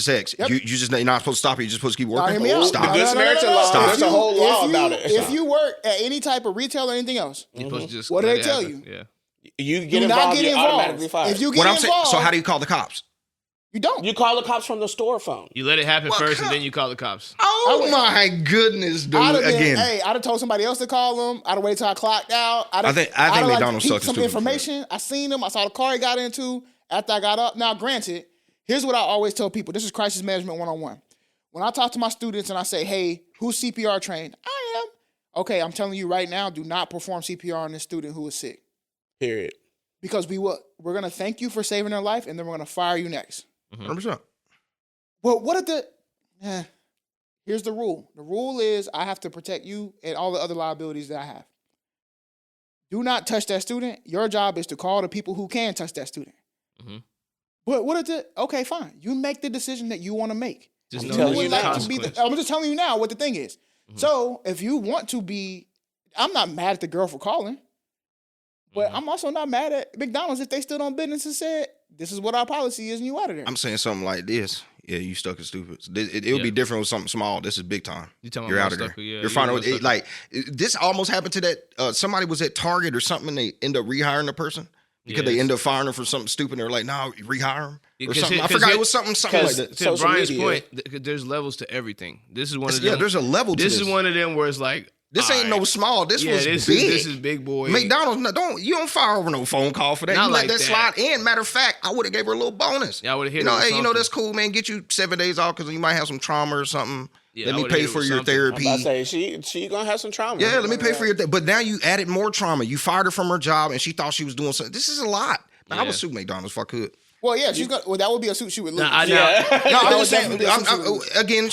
Speaker 4: sex.
Speaker 2: Yep.
Speaker 4: You just you're not supposed to stop it. You're just supposed to keep
Speaker 2: Now,
Speaker 4: working.
Speaker 2: hear me out.
Speaker 4: Stop.
Speaker 1: The Good Samaritan law.
Speaker 4: Stop.
Speaker 1: There's a whole law about it.
Speaker 2: If you work at any type of retail or anything else,
Speaker 3: You're supposed to just
Speaker 2: What do
Speaker 3: let
Speaker 2: they
Speaker 3: it
Speaker 2: tell
Speaker 3: happen.
Speaker 2: you?
Speaker 3: Yeah.
Speaker 1: You
Speaker 2: do
Speaker 1: get
Speaker 2: not
Speaker 1: involved,
Speaker 2: get
Speaker 1: you're
Speaker 2: involved.
Speaker 1: automatically fired.
Speaker 2: If you get
Speaker 4: What I'm
Speaker 2: involved,
Speaker 4: saying. So how do you call the cops?
Speaker 2: you don't.
Speaker 1: You call the cops from the store phone.
Speaker 3: You let it happen first, and then you call the cops.
Speaker 4: Oh my goodness, dude!
Speaker 2: I'd have been,
Speaker 4: Again,
Speaker 2: hey, I'd have told somebody else to call them. I'd have waited till I clocked out.
Speaker 4: I think
Speaker 2: I'd
Speaker 4: McDonald's
Speaker 2: peeped
Speaker 4: sucks
Speaker 2: some
Speaker 4: stupid
Speaker 2: information. I seen them. I saw the car he got into after I got up. Now, granted, here's what I always tell people. This is crisis management 101. When I talk to my students and I say, hey, who's CPR trained? I am. Okay, I'm telling you right now, do not perform CPR on this student who is sick.
Speaker 1: Period.
Speaker 2: Because we're going to thank you for saving their life, and then we're going to fire you next.
Speaker 4: 100%.
Speaker 2: Well, what if here's the rule. The rule is I have to protect you and all the other liabilities that I have. Do not touch that student. Your job is to call the people who can touch that student.
Speaker 3: Mm-hmm.
Speaker 2: But what if okay, fine. You make the decision that you want to make.
Speaker 3: Just
Speaker 1: I'm
Speaker 3: know
Speaker 1: telling
Speaker 3: that
Speaker 1: you
Speaker 3: you're the
Speaker 1: now.
Speaker 3: consequence.
Speaker 2: I'm just telling you now what the thing is.
Speaker 3: Mm-hmm.
Speaker 2: So if you want to be, I'm not mad at the girl for calling, but
Speaker 3: Mm-hmm.
Speaker 2: I'm also not mad at McDonald's if they stood on business and said, this is what our policy is and you out of there.
Speaker 4: I'm saying something like this. Yeah, you stuck as stupid. It would be different with something small. This is big time.
Speaker 3: You're
Speaker 4: out of there.
Speaker 3: Mutha-Stucka, yeah,
Speaker 4: You're finding
Speaker 3: Mutha-Stucka.
Speaker 4: like this almost happened to that. Somebody was at Target or something, and they end up rehiring the person because they end up firing her for something stupid. And they're like, "No, rehire him." Or something. I forgot. It was something like that.
Speaker 3: To
Speaker 1: Social
Speaker 3: Brian's
Speaker 1: media.
Speaker 3: point, there's levels to everything. This is one of them.
Speaker 4: Yeah, there's a level to this.
Speaker 3: This is one of them where it's like,
Speaker 4: This ain't no small. This was
Speaker 3: this
Speaker 4: big.
Speaker 3: This is big boy.
Speaker 4: McDonald's, you don't fire over no phone call for that.
Speaker 3: Not
Speaker 4: You
Speaker 3: like
Speaker 4: let that
Speaker 3: that.
Speaker 4: slide in. Matter of fact, I would have gave her a little bonus.
Speaker 3: Yeah, I would've hit
Speaker 4: you know,
Speaker 3: her with
Speaker 4: hey,
Speaker 3: something.
Speaker 4: that's cool, man. Get you 7 days off because you might have some trauma or something.
Speaker 3: Yeah,
Speaker 4: let
Speaker 3: I
Speaker 4: me
Speaker 3: would've
Speaker 4: pay
Speaker 3: hit her
Speaker 4: for
Speaker 3: with
Speaker 4: your
Speaker 3: something.
Speaker 4: therapy.
Speaker 1: I'm about to say she gonna have some trauma.
Speaker 4: Yeah, let me pay for your but now you added more trauma. You fired her from her job and she thought she was doing something. This is a lot. Man, I
Speaker 3: Yeah.
Speaker 4: would sue McDonald's if I could.
Speaker 2: Well, yeah, she's gonna. Well, that would be a suit she would lose.
Speaker 4: No, I'm just saying.
Speaker 2: definitely
Speaker 4: Again,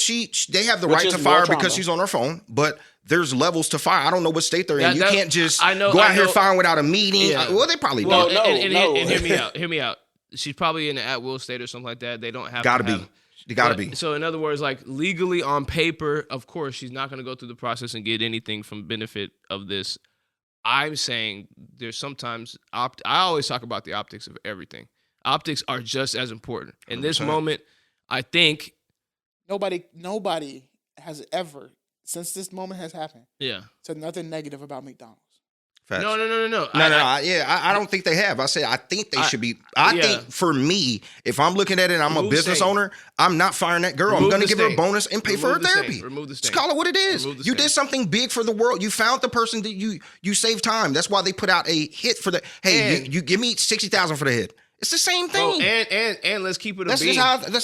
Speaker 4: they have the
Speaker 1: Which
Speaker 4: right
Speaker 1: is
Speaker 4: to
Speaker 1: more
Speaker 4: fire
Speaker 1: trauma.
Speaker 4: because she's on her phone, but there's levels to fire. I don't know what state they're in. You can't just
Speaker 3: I know-
Speaker 4: go out
Speaker 3: I
Speaker 4: here
Speaker 3: know-
Speaker 4: firing without a meeting.
Speaker 3: Yeah.
Speaker 4: Well, they probably
Speaker 3: Well,
Speaker 4: do.
Speaker 1: No,
Speaker 3: and
Speaker 1: no.
Speaker 3: hear me out. Hear me out. She's probably in an at-will state or something like that. They don't have
Speaker 4: Gotta
Speaker 3: to
Speaker 4: be.
Speaker 3: have,
Speaker 4: You got to be.
Speaker 3: So in other words, like legally on paper, of course, she's not going to go through the process and get anything from benefit of this. I'm saying there's sometimes I always talk about the optics of everything. Optics are just as important. In 100%. This moment, I think
Speaker 2: nobody has ever, since this moment has happened, said nothing negative about McDonald's.
Speaker 4: Facts.
Speaker 3: No.
Speaker 4: I don't think they have. I said I think they should be. I think for me, if I'm looking at it and I'm a business owner, I'm not firing that girl. I'm going to give her a bonus and pay for her therapy.
Speaker 3: Remove the stain.
Speaker 4: Just call it what it is. You did something big for the world. You found the person that you saved time. That's why they put out a hit for the. Hey, you give me $60,000 for the hit. It's the same thing.
Speaker 3: Oh, and let's keep it.
Speaker 4: That's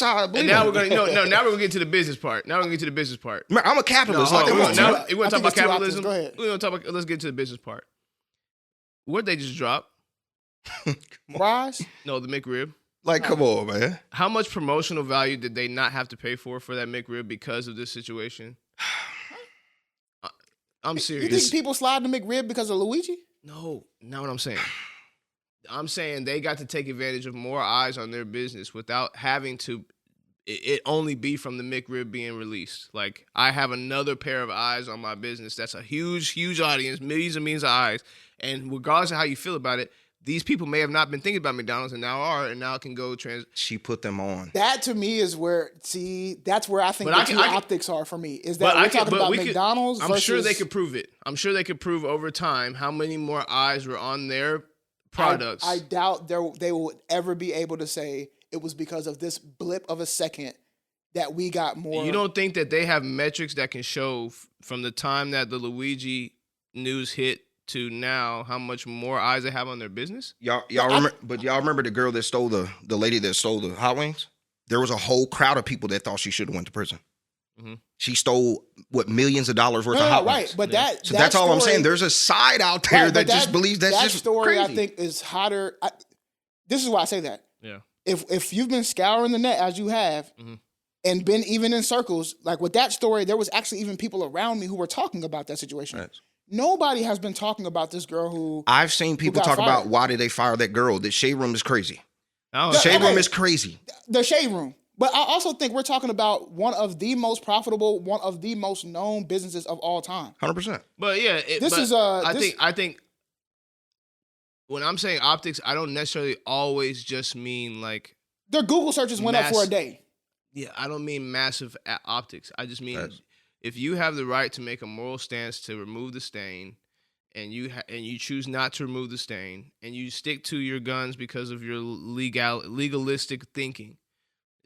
Speaker 4: how I believe.
Speaker 3: And now we're gonna now we're gonna get to the business part. I'm
Speaker 4: a capitalist.
Speaker 3: We want to talk about capitalism. Let's get to the business part. What'd they just drop?
Speaker 2: Fries?
Speaker 3: No, the McRib.
Speaker 4: Like, come on, man.
Speaker 3: How much promotional value did they not have to pay for that McRib because of this situation? I'm serious.
Speaker 2: You think people slide the McRib because of Luigi?
Speaker 3: No, not what I'm saying. I'm saying they got to take advantage of more eyes on their business without having to it only be from the McRib being released. Like, I have another pair of eyes on my business. That's a huge, huge audience, millions and millions of eyes. And regardless of how you feel about it, these people may have not been thinking about McDonald's and now are, and now can go
Speaker 4: She put them on.
Speaker 2: That to me is where, that's where I think optics are for me. Is that we're talking about McDonald's versus...
Speaker 3: I'm sure they could prove it. I'm sure they could prove over time how many more eyes were on their products.
Speaker 2: I doubt they would ever be able to say it was because of this blip of a second that we got more.
Speaker 3: You don't think that they have metrics that can show from the time that the Luigi news hit to now how much more eyes they have on their business?
Speaker 4: Y'all remember the girl that stole the lady that stole the hot wings? There was a whole crowd of people that thought she should have went to prison. Mm-hmm. She stole millions of dollars worth of hot wings.
Speaker 2: Right, but
Speaker 4: that's all I'm saying. There's a side out there that just believes that's just
Speaker 2: story.
Speaker 4: Crazy.
Speaker 2: I think is hotter. This is why I say that.
Speaker 3: Yeah.
Speaker 2: If you've been scouring the net as you have, mm-hmm. and been even in circles, like with that story, there was actually even people around me who were talking about that situation. Right. Nobody has been talking about this girl who...
Speaker 4: I've seen people talk about why did they fire that girl. The shade room is crazy. The shade room is crazy.
Speaker 2: The shade room. But I also think we're talking about one of the most profitable, one of the most known businesses of all time.
Speaker 4: 100%.
Speaker 3: But yeah, I think when I'm saying optics, I don't necessarily always just mean like...
Speaker 2: Their Google searches went up for a day.
Speaker 3: Yeah, I don't mean massive optics. I just mean... If you have the right to make a moral stance to remove the stain, and you choose not to remove the stain, and you stick to your guns because of your legalistic thinking,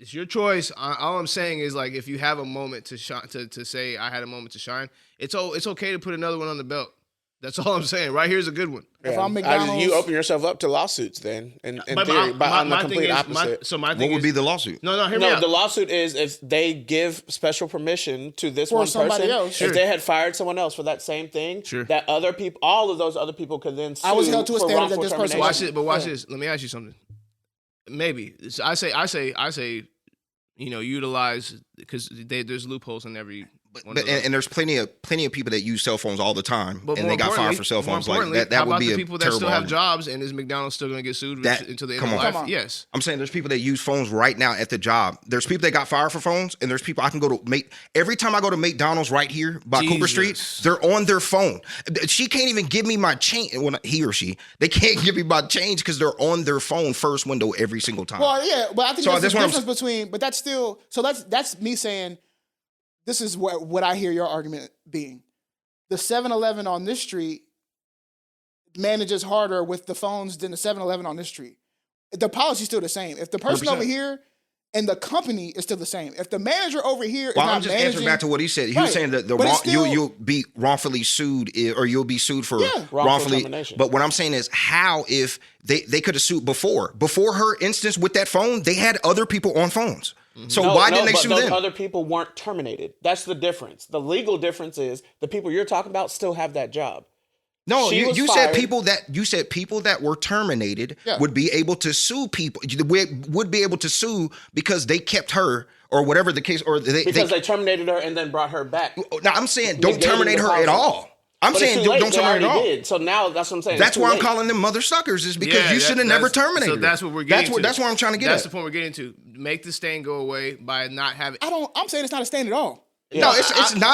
Speaker 3: it's your choice. All I'm saying is, like, if you have a moment to shine, to say I had a moment to shine, it's okay to put another one on the belt. That's all I'm saying. Right here's a good one.
Speaker 1: Yeah. If I'm McDonald's, you open yourself up to lawsuits then, in theory, on the complete opposite.
Speaker 3: My thing
Speaker 4: what would be the lawsuit?
Speaker 3: No, hear me out.
Speaker 1: The lawsuit is if they give special permission to this one person, else. If they had fired someone else for that same thing, that other people, all of those other people could then sue.
Speaker 2: I was held to a standard that this person.
Speaker 3: Watch this. Let me ask you something. Maybe I say, utilize because there's loopholes in every.
Speaker 4: And there's plenty of people that use cell phones all the time, and they got fired for cell phones. Like that would be
Speaker 3: the people that still have jobs, and is McDonald's still going to get sued until the end of life? Yes,
Speaker 4: I'm saying there's people that use phones right now at the job. There's people that got fired for phones, and there's people I can go to every time I go to McDonald's right here by Cooper Street. They're on their phone. She can't even give me my change. Well, he or she, they can't give me my change because they're on their phone first window every single time.
Speaker 2: Well, yeah, but I think there's a difference between. But that's still that's me saying. This is what I hear your argument being. The 7-Eleven on this street manages harder with the phones than the 7-Eleven on this street. The policy's still the same. If the person 100%. Over here and the company is still the same. If the manager over here is not
Speaker 4: I'm just answering back to what he said. He was saying that you'll be wrongfully sued or you'll be sued for wrongfully. But what I'm saying is how if they could have sued before her instance with that phone, they had other people on phones. So why didn't they sue them?
Speaker 1: Other people weren't terminated. That's the difference. The legal difference is the people you're talking about still have that job.
Speaker 4: No, you said people that were terminated would be able to sue people. Would be able to sue because they kept her or whatever the case, or they terminated
Speaker 1: her and then brought her back.
Speaker 4: Now I'm saying don't terminate her at all. I'm
Speaker 1: But it's
Speaker 4: saying
Speaker 1: too late.
Speaker 4: don't
Speaker 1: They
Speaker 4: terminate at
Speaker 1: already
Speaker 4: all.
Speaker 1: did. So now that's what I'm saying.
Speaker 4: That's
Speaker 1: It's too
Speaker 4: why I'm
Speaker 1: late.
Speaker 4: calling them mother suckers, is because
Speaker 3: Yeah,
Speaker 4: you should have never
Speaker 3: that's-
Speaker 4: terminated.
Speaker 3: So that's what we're getting to.
Speaker 4: That's where I'm trying to get
Speaker 3: That's
Speaker 4: at.
Speaker 3: the point we're getting to. Make the stain go away by not having.
Speaker 2: I'm saying it's not a stain at all.
Speaker 1: Yeah.
Speaker 4: No,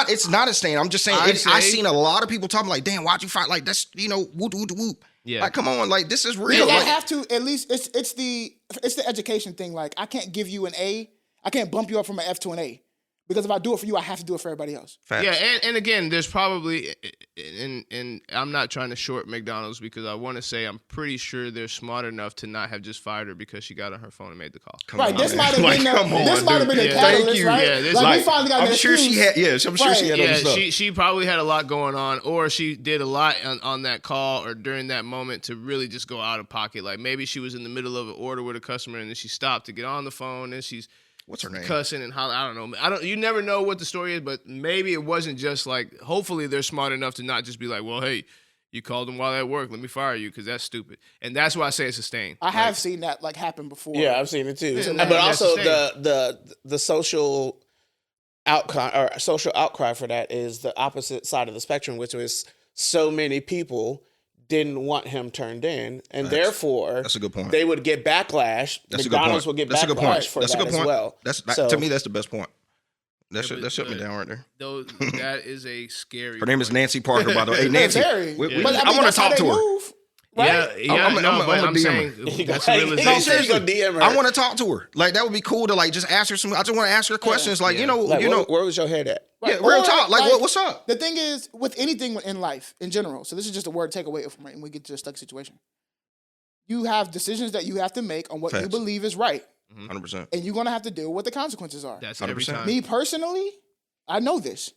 Speaker 4: it's not a stain. I'm just saying
Speaker 3: I
Speaker 4: I've seen a lot of people talking like, damn, why'd you fight? Like, that's, whoop.
Speaker 3: Yeah.
Speaker 4: Like, come on, like, this is real.
Speaker 2: Because I
Speaker 4: Like,
Speaker 2: have to at least it's the education thing. Like I can't give you an A. I can't bump you up from an F to an A. Because if I do it for you, I have to do it for everybody else.
Speaker 4: facts.
Speaker 3: Yeah, and again, there's probably, and I'm not trying to short McDonald's because I want to say I'm pretty sure they're smart enough to not have just fired her because she got on her phone and made the call.
Speaker 4: Come
Speaker 2: Right,
Speaker 4: on,
Speaker 2: this
Speaker 4: man.
Speaker 2: might have
Speaker 4: Like,
Speaker 2: been
Speaker 4: come on,
Speaker 2: this might have
Speaker 4: dude.
Speaker 2: been a
Speaker 3: Yeah.
Speaker 2: catalyst,
Speaker 4: Thank you.
Speaker 2: right?
Speaker 3: Yeah, this-
Speaker 2: like we finally got
Speaker 4: I'm
Speaker 2: an
Speaker 4: sure she
Speaker 2: excuse.
Speaker 4: had, I'm sure she had
Speaker 3: Yeah,
Speaker 4: other stuff.
Speaker 3: she probably had a lot going on, or she did a lot on that call or during that moment to really just go out of pocket. Like maybe she was in the middle of an order with a customer and then she stopped to get on the phone and she's
Speaker 4: What's her name?
Speaker 3: cussing and hollering. I don't know. You never know what the story is, but maybe it wasn't just like. Hopefully, they're smart enough to not just be like, "Well, hey, you called them while at work. Let me fire you," because that's stupid. And that's why I say it's a stain.
Speaker 2: I have seen that like happen before.
Speaker 1: Yeah, I've seen it too.
Speaker 3: Yeah,
Speaker 1: But
Speaker 3: that's
Speaker 1: also
Speaker 3: the
Speaker 1: the social outcry for that is the opposite side of the spectrum, which was so many people didn't want him turned in, and therefore
Speaker 4: That's a good point.
Speaker 1: they would get backlash.
Speaker 4: That's a good
Speaker 1: McDonald's
Speaker 4: point.
Speaker 1: would get
Speaker 4: That's a good
Speaker 1: backlash
Speaker 4: point.
Speaker 1: for
Speaker 4: That's a
Speaker 1: that
Speaker 4: good
Speaker 1: as
Speaker 4: point.
Speaker 1: well.
Speaker 4: To me, that's the best point. That
Speaker 3: Yeah,
Speaker 4: shut me
Speaker 3: but-
Speaker 4: down right there.
Speaker 3: Though that is a scary.
Speaker 4: Her name is
Speaker 3: point.
Speaker 4: Nancy Parker, by the way. Hey,
Speaker 2: Yeah,
Speaker 4: Nancy,
Speaker 2: very.
Speaker 4: we-
Speaker 2: But
Speaker 4: I want to
Speaker 2: that's how
Speaker 4: talk
Speaker 2: they
Speaker 4: to her.
Speaker 2: move, right?
Speaker 3: Yeah,
Speaker 4: I'm
Speaker 3: but
Speaker 4: gonna
Speaker 3: I'm
Speaker 4: DM
Speaker 3: saying
Speaker 1: her.
Speaker 3: that's a
Speaker 1: Like,
Speaker 3: realization.
Speaker 1: no, seriously. Go DM her.
Speaker 4: I want to talk to her. Like, that would be cool to like just ask her some. I just want to ask her questions. Like,
Speaker 3: Yeah.
Speaker 1: Like,
Speaker 4: you know,
Speaker 1: where was your head at?
Speaker 4: yeah, real
Speaker 2: Or,
Speaker 4: talk. Like, what's up?
Speaker 2: The thing is, with anything in life in general, so this is just a word takeaway from it, and we get to the Stucky situation. You have decisions that you have to make on what you
Speaker 4: Facts.
Speaker 2: believe is right,
Speaker 4: 100%.
Speaker 2: and you're gonna have to deal with what the consequences are.
Speaker 3: That's every
Speaker 4: 100%.
Speaker 3: time.
Speaker 2: Me personally, I know this.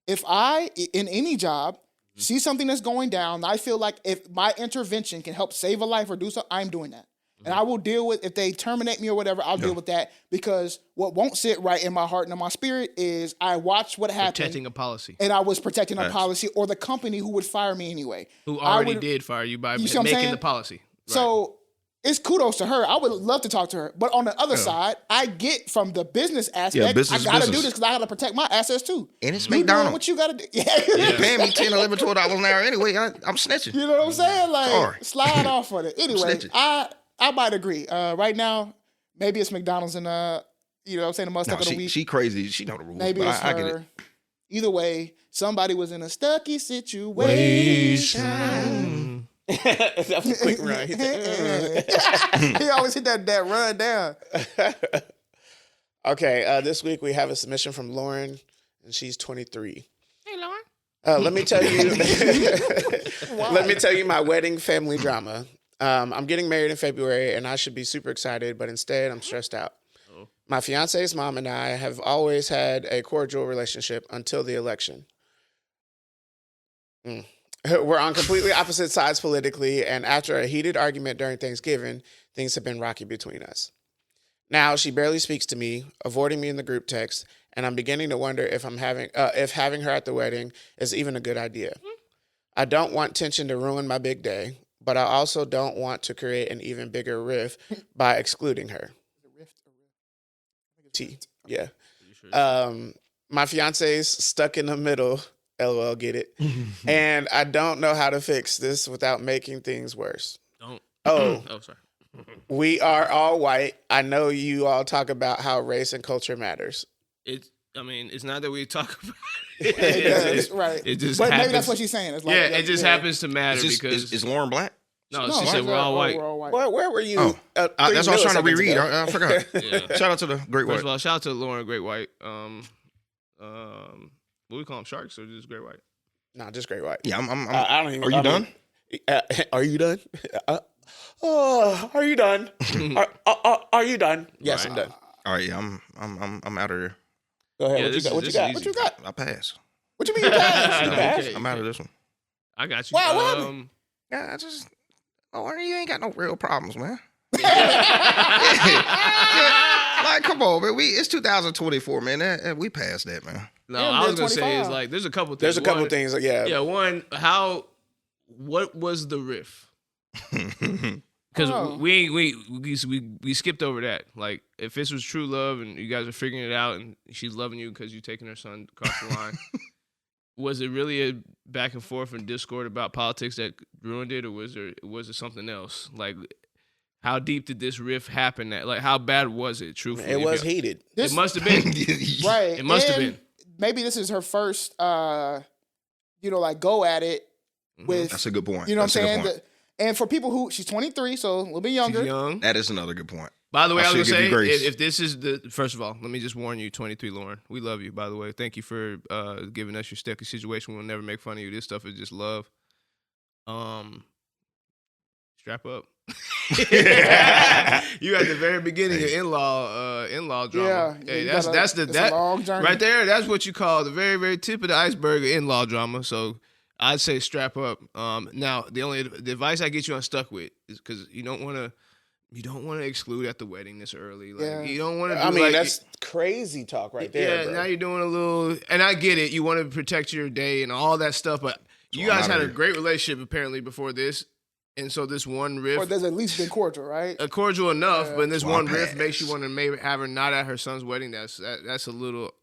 Speaker 2: If I, in any job, see something that's going down, I feel like if my intervention can help save a life or do something, I'm doing that. And I will deal with, if they terminate me or whatever, I'll deal with that, because what won't sit right in my heart and in my spirit is I watched what happened
Speaker 3: Protecting a policy.
Speaker 2: and I was protecting a
Speaker 4: Facts.
Speaker 2: policy or the company who would fire me anyway.
Speaker 3: Who
Speaker 2: I
Speaker 3: already
Speaker 2: would-
Speaker 3: did fire you by
Speaker 2: You see what I'm
Speaker 3: making
Speaker 2: saying?
Speaker 3: the policy. Right.
Speaker 2: So it's kudos to her. I would love to talk to her. But on the other side, I get from the business aspect,
Speaker 4: business
Speaker 2: I got to
Speaker 4: is
Speaker 2: do
Speaker 4: business.
Speaker 2: this because I got to protect my assets too.
Speaker 4: And it's
Speaker 2: You doing
Speaker 4: McDonald's.
Speaker 2: what you got to do.
Speaker 4: You
Speaker 2: Yeah.
Speaker 4: paying me $10, $11, $12 an hour anyway. I'm snitching.
Speaker 2: You know what I'm saying? Like,
Speaker 4: Sorry.
Speaker 2: slide off on it. Anyway,
Speaker 4: snitching.
Speaker 2: I might agree. Right now, maybe it's McDonald's and you know what I'm saying, the must
Speaker 4: No,
Speaker 2: of the week.
Speaker 4: she crazy. She know the rules.
Speaker 2: Maybe
Speaker 4: But
Speaker 2: it's
Speaker 4: I get
Speaker 2: her.
Speaker 4: it.
Speaker 2: Either way, somebody was in a Stucky situation.
Speaker 1: That was a quick run.
Speaker 2: He always hit that run down.
Speaker 1: Okay, this week we have a submission from Lauren, and she's 23.
Speaker 3: Hey, Lauren.
Speaker 1: Let me tell you. Let me tell you my wedding family drama. I'm getting married in February, and I should be super excited, but instead I'm stressed out. My fiance's mom and I have always had a cordial relationship until the election. We're on completely opposite sides politically, and after a heated argument during Thanksgiving, things have been rocky between us. Now she barely speaks to me, avoiding me in the group text, and I'm beginning to wonder if having her at the wedding is even a good idea. I don't want tension to ruin my big day, but I also don't want to create an even bigger rift by excluding her. Yeah. My fiance's stuck in the middle. LOL, get it. And I don't know how to fix this without making things worse.
Speaker 3: Don't.
Speaker 1: Oh,
Speaker 3: Oh, sorry.
Speaker 1: we are all white. I know you all talk about how race and culture matters.
Speaker 3: It's not that we talk about
Speaker 2: It
Speaker 3: it.
Speaker 2: does, right.
Speaker 3: It just
Speaker 2: but
Speaker 3: happens.
Speaker 2: maybe that's what she's saying. It's like,
Speaker 3: Yeah, it just happens to matter because
Speaker 4: Is Lauren black?
Speaker 3: no,
Speaker 2: No,
Speaker 3: she said we're all white.
Speaker 2: We're all white.
Speaker 1: Where were you?
Speaker 4: Oh,
Speaker 1: 3
Speaker 4: that's what I was trying to
Speaker 1: milliseconds
Speaker 4: reread.
Speaker 1: ago?
Speaker 4: I forgot.
Speaker 3: Yeah.
Speaker 4: Shout out to the Great
Speaker 3: First
Speaker 4: White.
Speaker 3: of all, shout out to Lauren Great White. What do we call them? Sharks or just Great White?
Speaker 1: Nah, just great white.
Speaker 4: Yeah, I'm
Speaker 1: I don't even.
Speaker 4: Are you done?
Speaker 1: Are you done? Are you done? Are you done? Yes,
Speaker 3: Right.
Speaker 1: I'm done.
Speaker 4: All right, yeah, I'm out of there.
Speaker 1: Go ahead.
Speaker 3: Yeah,
Speaker 1: what you
Speaker 3: this
Speaker 1: got?
Speaker 3: is-
Speaker 1: What you
Speaker 3: this
Speaker 1: got?
Speaker 3: is
Speaker 1: What you
Speaker 3: easy.
Speaker 1: got?
Speaker 4: I pass.
Speaker 2: What you mean you passed?
Speaker 1: You
Speaker 3: Okay.
Speaker 1: passed?
Speaker 4: I'm out of this one.
Speaker 3: I got you.
Speaker 2: Why? What happened?
Speaker 4: Yeah, I just. Oh, you ain't got no real problems, man. Like, come on, man. It's 2024, man. We passed that, man.
Speaker 3: No,
Speaker 2: Yeah,
Speaker 3: I was
Speaker 2: man,
Speaker 3: gonna say
Speaker 2: 25.
Speaker 3: is like there's a couple things.
Speaker 1: There's a couple
Speaker 3: One-
Speaker 1: things. Yeah.
Speaker 3: Yeah, one. What was the riff? Because
Speaker 2: Oh.
Speaker 3: we skipped over that. Like, if this was true love and you guys are figuring it out and she's loving you because you're taking her son across the line, Was it really a back and forth and discord about politics that ruined it, or was it something else? Like, how deep did this riff happen? Like, how bad was it? Truthfully,
Speaker 1: It was heated.
Speaker 3: It must have been.
Speaker 2: Right.
Speaker 3: It must have been.
Speaker 2: Maybe this is her first, like go at it with.
Speaker 4: That's a good point.
Speaker 2: You know
Speaker 4: That's
Speaker 2: what I'm
Speaker 4: a good
Speaker 2: saying?
Speaker 4: point.
Speaker 2: And for people who she's 23, so a little bit younger.
Speaker 3: She's young.
Speaker 4: That is another good point.
Speaker 3: By the way, I was
Speaker 4: should
Speaker 3: gonna
Speaker 4: give you
Speaker 3: say,
Speaker 4: grace.
Speaker 3: if this is the first of all, let me just warn you, 23 Lauren, we love you. By the way, thank you for giving us your Stucky Situation. We'll never make fun of you. This stuff is just love. Strap up. You at the very beginning of in-law drama.
Speaker 2: Yeah,
Speaker 3: hey,
Speaker 2: it's a long journey.
Speaker 3: right there. That's what you call the very, very tip of the iceberg of in-law drama. So I'd say strap up. Now the advice I get you unstuck with is because you don't want to exclude at the wedding this early. Like you don't want to.
Speaker 1: I mean, that's crazy talk right there.
Speaker 3: Yeah,
Speaker 1: bro.
Speaker 3: now you're doing a little, and I get it. You want to protect your day and all that stuff, but you guys had a great relationship apparently before this, and so this one riff,
Speaker 2: Or there's at least been cordial, right?
Speaker 3: cordial enough, but this one riff
Speaker 4: pass.
Speaker 3: makes you want to maybe have her not at her son's wedding. That's a little.